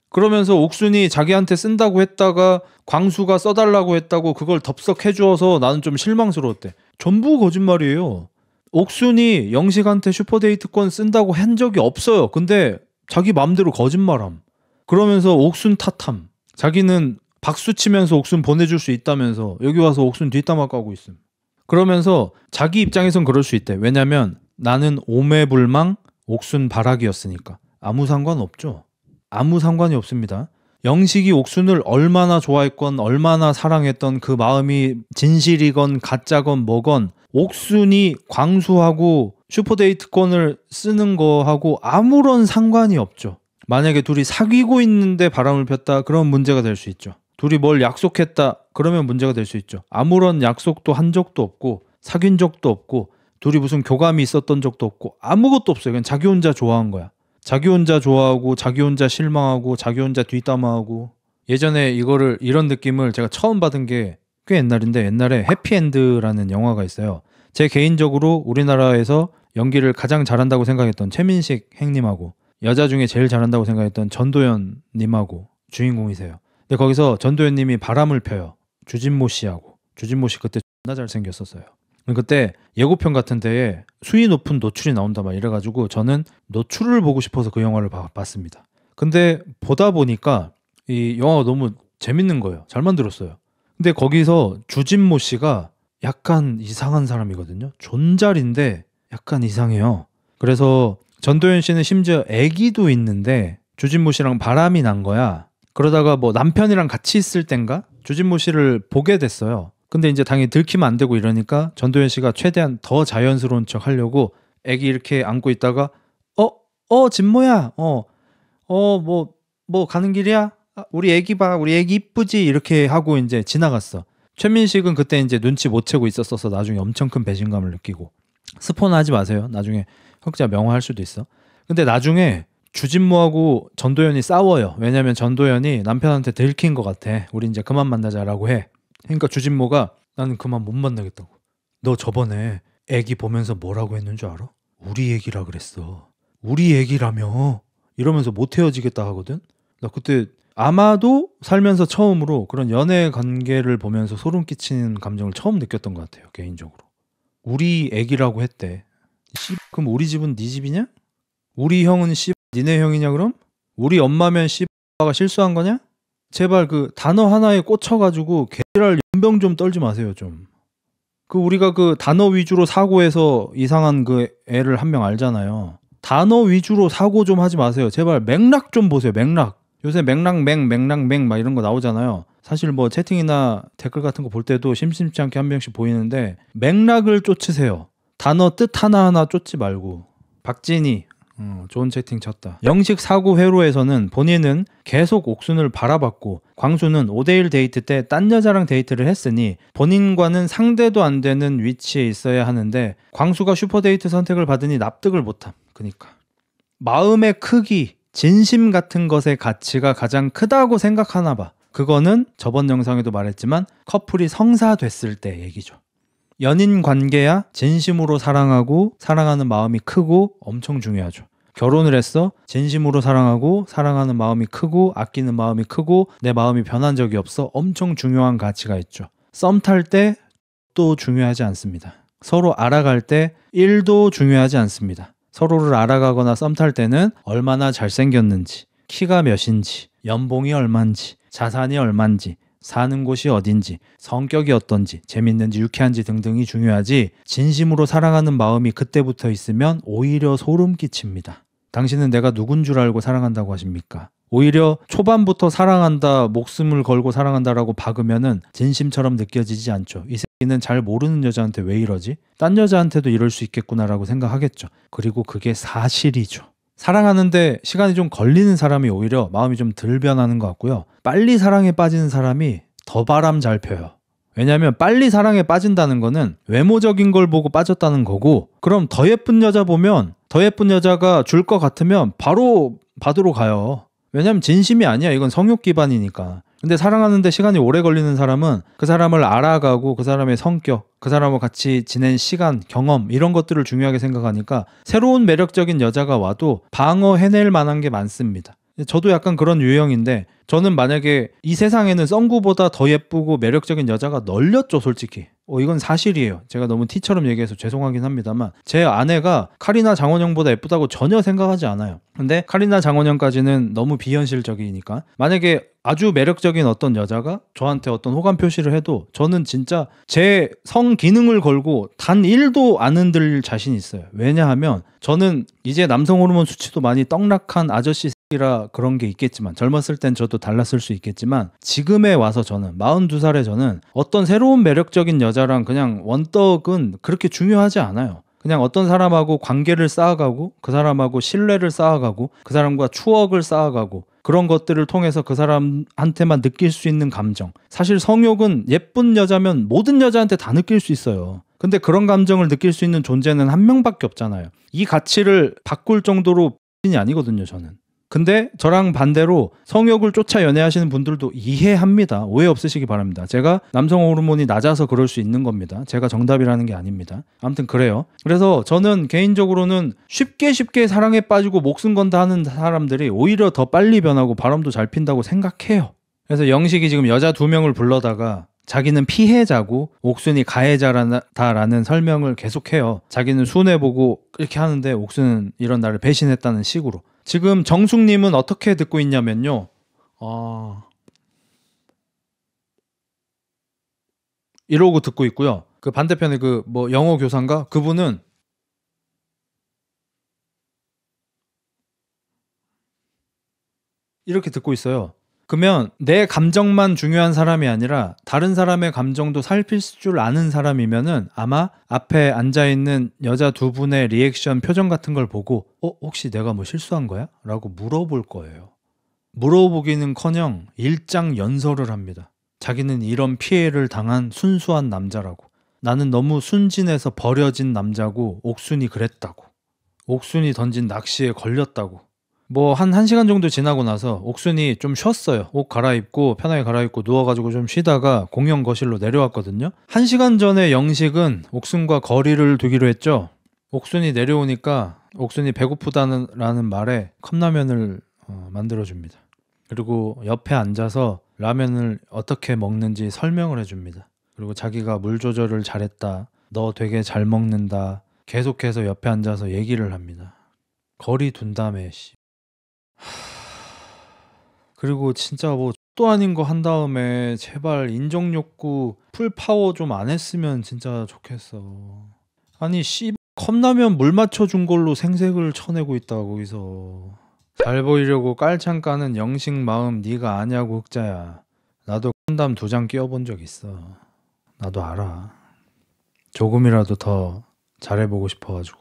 그러면서 옥순이 자기한테 쓴다고 했다가 광수가 써달라고 했다고 그걸 덥석해주어서 나는 좀 실망스러웠대. 전부 거짓말이에요. 옥순이 영식한테 슈퍼데이트권 쓴다고 한 적이 없어요. 근데 자기 맘대로 거짓말함. 그러면서 옥순 탓함. 자기는 박수 치면서 옥순 보내줄 수 있다면서 여기 와서 옥순 뒷담화 까고 있음. 그러면서 자기 입장에선 그럴 수 있대. 왜냐면 나는 오매불망 옥순 바락이었으니까. 아무 상관없죠. 아무 상관이 없습니다. 영식이 옥순을 얼마나 좋아했건 얼마나 사랑했던 그 마음이 진실이건 가짜건 뭐건 옥순이 광수하고 슈퍼데이트권을 쓰는 거하고 아무런 상관이 없죠. 만약에 둘이 사귀고 있는데 바람을 폈다 그런 문제가 될 수 있죠. 둘이 뭘 약속했다 그러면 문제가 될 수 있죠. 아무런 약속도 한 적도 없고 사귄 적도 없고 둘이 무슨 교감이 있었던 적도 없고 아무것도 없어요. 그냥 자기 혼자 좋아한 거야. 자기 혼자 좋아하고 자기 혼자 실망하고 자기 혼자 뒷담화하고. 예전에 이런 느낌을 제가 처음 받은 게 꽤 옛날인데 옛날에 해피엔드라는 영화가 있어요. 제 개인적으로 우리나라에서 연기를 가장 잘한다고 생각했던 최민식 행님하고 여자 중에 제일 잘한다고 생각했던 전도연 님하고 주인공이세요. 근데 거기서 전도연 님이 바람을 펴요. 주진모 씨하고. 주진모 씨 그때 존나 잘생겼었어요. 그때 예고편 같은 데에 수위 높은 노출이 나온다 막 이래가지고 저는 노출을 보고 싶어서 그 영화를 봤습니다. 근데 보다 보니까 이 영화가 너무 재밌는 거예요. 잘 만들었어요. 근데 거기서 주진모 씨가 약간 이상한 사람이거든요. 존잘인데 약간 이상해요. 그래서 전도연 씨는 심지어 아기도 있는데 주진모 씨랑 바람이 난 거야. 그러다가 뭐 남편이랑 같이 있을 땐가 주진모 씨를 보게 됐어요. 근데 이제 당연히 들키면 안 되고 이러니까 전도연 씨가 최대한 더 자연스러운 척 하려고 아기 이렇게 안고 있다가 진모야 뭐 가는 길이야? 우리 아기 봐, 우리 아기 이쁘지? 이렇게 하고 이제 지나갔어. 최민식은 그때 이제 눈치 못 채고 있었어서 나중에 엄청 큰 배신감을 느끼고. 스포는 하지 마세요. 나중에 흑자 명화할 수도 있어. 근데 나중에 주진모하고 전도연이 싸워요. 왜냐면 전도연이 남편한테 들킨 것 같아. 우리 이제 그만 만나자라고 해. 그러니까 주진모가 나는 그만 못 만나겠다고. 너 저번에 애기 보면서 뭐라고 했는 줄 알아? 우리 애기라 그랬어. 우리 애기라며. 이러면서 못 헤어지겠다 하거든. 나 그때 아마도 살면서 처음으로 그런 연애 관계를 보면서 소름 끼치는 감정을 처음 느꼈던 것 같아요. 개인적으로. 우리 애기라고 했대. 그럼 우리 집은 네 집이냐? 우리 형은 니네 형이냐 그럼? 우리 엄마면 가 실수한 거냐? 제발 그 단어 하나에 꽂혀가지고 개랄 연병 좀 떨지 마세요 좀. 그 우리가 그 단어 위주로 사고해서 이상한 그 애를 한 명 알잖아요. 단어 위주로 사고 좀 하지 마세요. 제발 맥락 좀 보세요. 맥락. 요새 맥락 막 이런 거 나오잖아요. 사실 뭐 채팅이나 댓글 같은 거 볼 때도 심심치 않게 한 명씩 보이는데 맥락을 쫓으세요. 단어 뜻 하나하나 쫓지 말고. 박진희 좋은 채팅 쳤다. 영식 사고 회로에서는 본인은 계속 옥순을 바라봤고 광수는 5대1 데이트 때 딴 여자랑 데이트를 했으니 본인과는 상대도 안 되는 위치에 있어야 하는데 광수가 슈퍼데이트 선택을 받으니 납득을 못함. 그니까 마음의 크기, 진심 같은 것의 가치가 가장 크다고 생각하나 봐. 그거는 저번 영상에도 말했지만 커플이 성사됐을 때 얘기죠. 연인 관계야 진심으로 사랑하고 사랑하는 마음이 크고 엄청 중요하죠. 결혼을 했어? 진심으로 사랑하고 사랑하는 마음이 크고 아끼는 마음이 크고 내 마음이 변한 적이 없어? 엄청 중요한 가치가 있죠. 썸 탈 때 또 중요하지 않습니다. 서로 알아갈 때 1도 중요하지 않습니다. 서로를 알아가거나 썸 탈 때는 얼마나 잘생겼는지, 키가 몇인지, 연봉이 얼만지, 자산이 얼만지, 사는 곳이 어딘지, 성격이 어떤지, 재밌는지 유쾌한지 등등이 중요하지 진심으로 사랑하는 마음이 그때부터 있으면 오히려 소름 끼칩니다. 당신은 내가 누군 줄 알고 사랑한다고 하십니까? 오히려 초반부터 사랑한다, 목숨을 걸고 사랑한다라고 박으면은 진심처럼 느껴지지 않죠. 이 새끼는 잘 모르는 여자한테 왜 이러지? 딴 여자한테도 이럴 수 있겠구나라고 생각하겠죠. 그리고 그게 사실이죠. 사랑하는데 시간이 좀 걸리는 사람이 오히려 마음이 좀 덜 변하는 것 같고요. 빨리 사랑에 빠지는 사람이 더 바람 잘 펴요. 왜냐하면 빨리 사랑에 빠진다는 거는 외모적인 걸 보고 빠졌다는 거고, 그럼 더 예쁜 여자 보면 더 예쁜 여자가 줄 것 같으면 바로 받으러 가요. 왜냐하면 진심이 아니야. 이건 성욕 기반이니까. 근데 사랑하는데 시간이 오래 걸리는 사람은 그 사람을 알아가고 그 사람의 성격, 그 사람과 같이 지낸 시간, 경험 이런 것들을 중요하게 생각하니까 새로운 매력적인 여자가 와도 방어해낼 만한 게 많습니다. 저도 약간 그런 유형인데 저는 만약에 이 세상에는 썬구보다 더 예쁘고 매력적인 여자가 널렸죠, 솔직히. 이건 사실이에요. 제가 너무 티처럼 얘기해서 죄송하긴 합니다만 제 아내가 카리나 장원영보다 예쁘다고 전혀 생각하지 않아요. 근데 카리나 장원영까지는 너무 비현실적이니까 만약에 아주 매력적인 어떤 여자가 저한테 어떤 호감 표시를 해도 저는 진짜 제 성 기능을 걸고 단 1도 안 흔들 자신이 있어요. 왜냐하면 저는 이제 남성 호르몬 수치도 많이 떡락한 아저씨 이라 그런 게 있겠지만 젊었을 땐 저도 달랐을 수 있겠지만 지금에 와서 저는 42살에 저는 어떤 새로운 매력적인 여자랑 그냥 원떡은 그렇게 중요하지 않아요. 그냥 어떤 사람하고 관계를 쌓아가고 그 사람하고 신뢰를 쌓아가고 그 사람과 추억을 쌓아가고 그런 것들을 통해서 그 사람한테만 느낄 수 있는 감정. 사실 성욕은 예쁜 여자면 모든 여자한테 다 느낄 수 있어요. 근데 그런 감정을 느낄 수 있는 존재는 한 명밖에 없잖아요. 이 가치를 바꿀 정도로 이 아니거든요, 저는. 근데 저랑 반대로 성욕을 쫓아 연애하시는 분들도 이해합니다. 오해 없으시기 바랍니다. 제가 남성 호르몬이 낮아서 그럴 수 있는 겁니다. 제가 정답이라는 게 아닙니다. 아무튼 그래요. 그래서 저는 개인적으로는 쉽게 사랑에 빠지고 목숨 건다 하는 사람들이 오히려 더 빨리 변하고 바람도 잘 핀다고 생각해요. 그래서 영식이 지금 여자 2명을 불러다가 자기는 피해자고 옥순이 가해자다라는 설명을 계속해요. 자기는 손해보고 이렇게 하는데 옥순은 이런 나를 배신했다는 식으로. 지금 정숙님은 어떻게 듣고 있냐면요. 이러고 듣고 있고요. 그 반대편에 그 뭐 영어 교사인가? 그분은 이렇게 듣고 있어요. 그러면 내 감정만 중요한 사람이 아니라 다른 사람의 감정도 살필 줄 아는 사람이면은 아마 앞에 앉아있는 여자 두 분의 리액션 표정 같은 걸 보고 혹시 내가 뭐 실수한 거야? 라고 물어볼 거예요. 물어보기는커녕 일장연설을 합니다. 자기는 이런 피해를 당한 순수한 남자라고. 나는 너무 순진해서 버려진 남자고 옥순이 그랬다고. 옥순이 던진 낚시에 걸렸다고. 뭐 한 1시간 정도 지나고 나서 옥순이 좀 쉬었어요. 옷 갈아입고 편하게 갈아입고 누워가지고 좀 쉬다가 공연 거실로 내려왔거든요. 1시간 전에 영식은 옥순과 거리를 두기로 했죠. 옥순이 내려오니까 옥순이 배고프다는 말에 컵라면을 만들어줍니다. 그리고 옆에 앉아서 라면을 어떻게 먹는지 설명을 해줍니다. 그리고 자기가 물 조절을 잘했다. 너 되게 잘 먹는다. 계속해서 옆에 앉아서 얘기를 합니다. 거리 둔 다음에 그리고 진짜 뭐 또 아닌 거 한 다음에 제발 인정욕구 풀파워 좀 안 했으면 진짜 좋겠어. 아니 컵라면 물 맞춰준 걸로 생색을 쳐내고 있다 거기서. 잘 보이려고 깔창 까는 영식 마음 네가 아냐고 흑자야. 나도 콘담 2장 끼워본 적 있어. 나도 알아. 조금이라도 더 잘해보고 싶어가지고.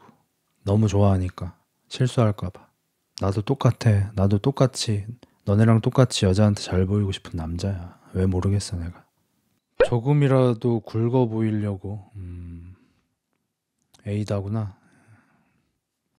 너무 좋아하니까 실수할까봐. 나도 똑같아. 나도 똑같이 너네랑 똑같이 여자한테 잘 보이고 싶은 남자야. 왜 모르겠어 내가. 조금이라도 굵어 보이려고. 에이다구나.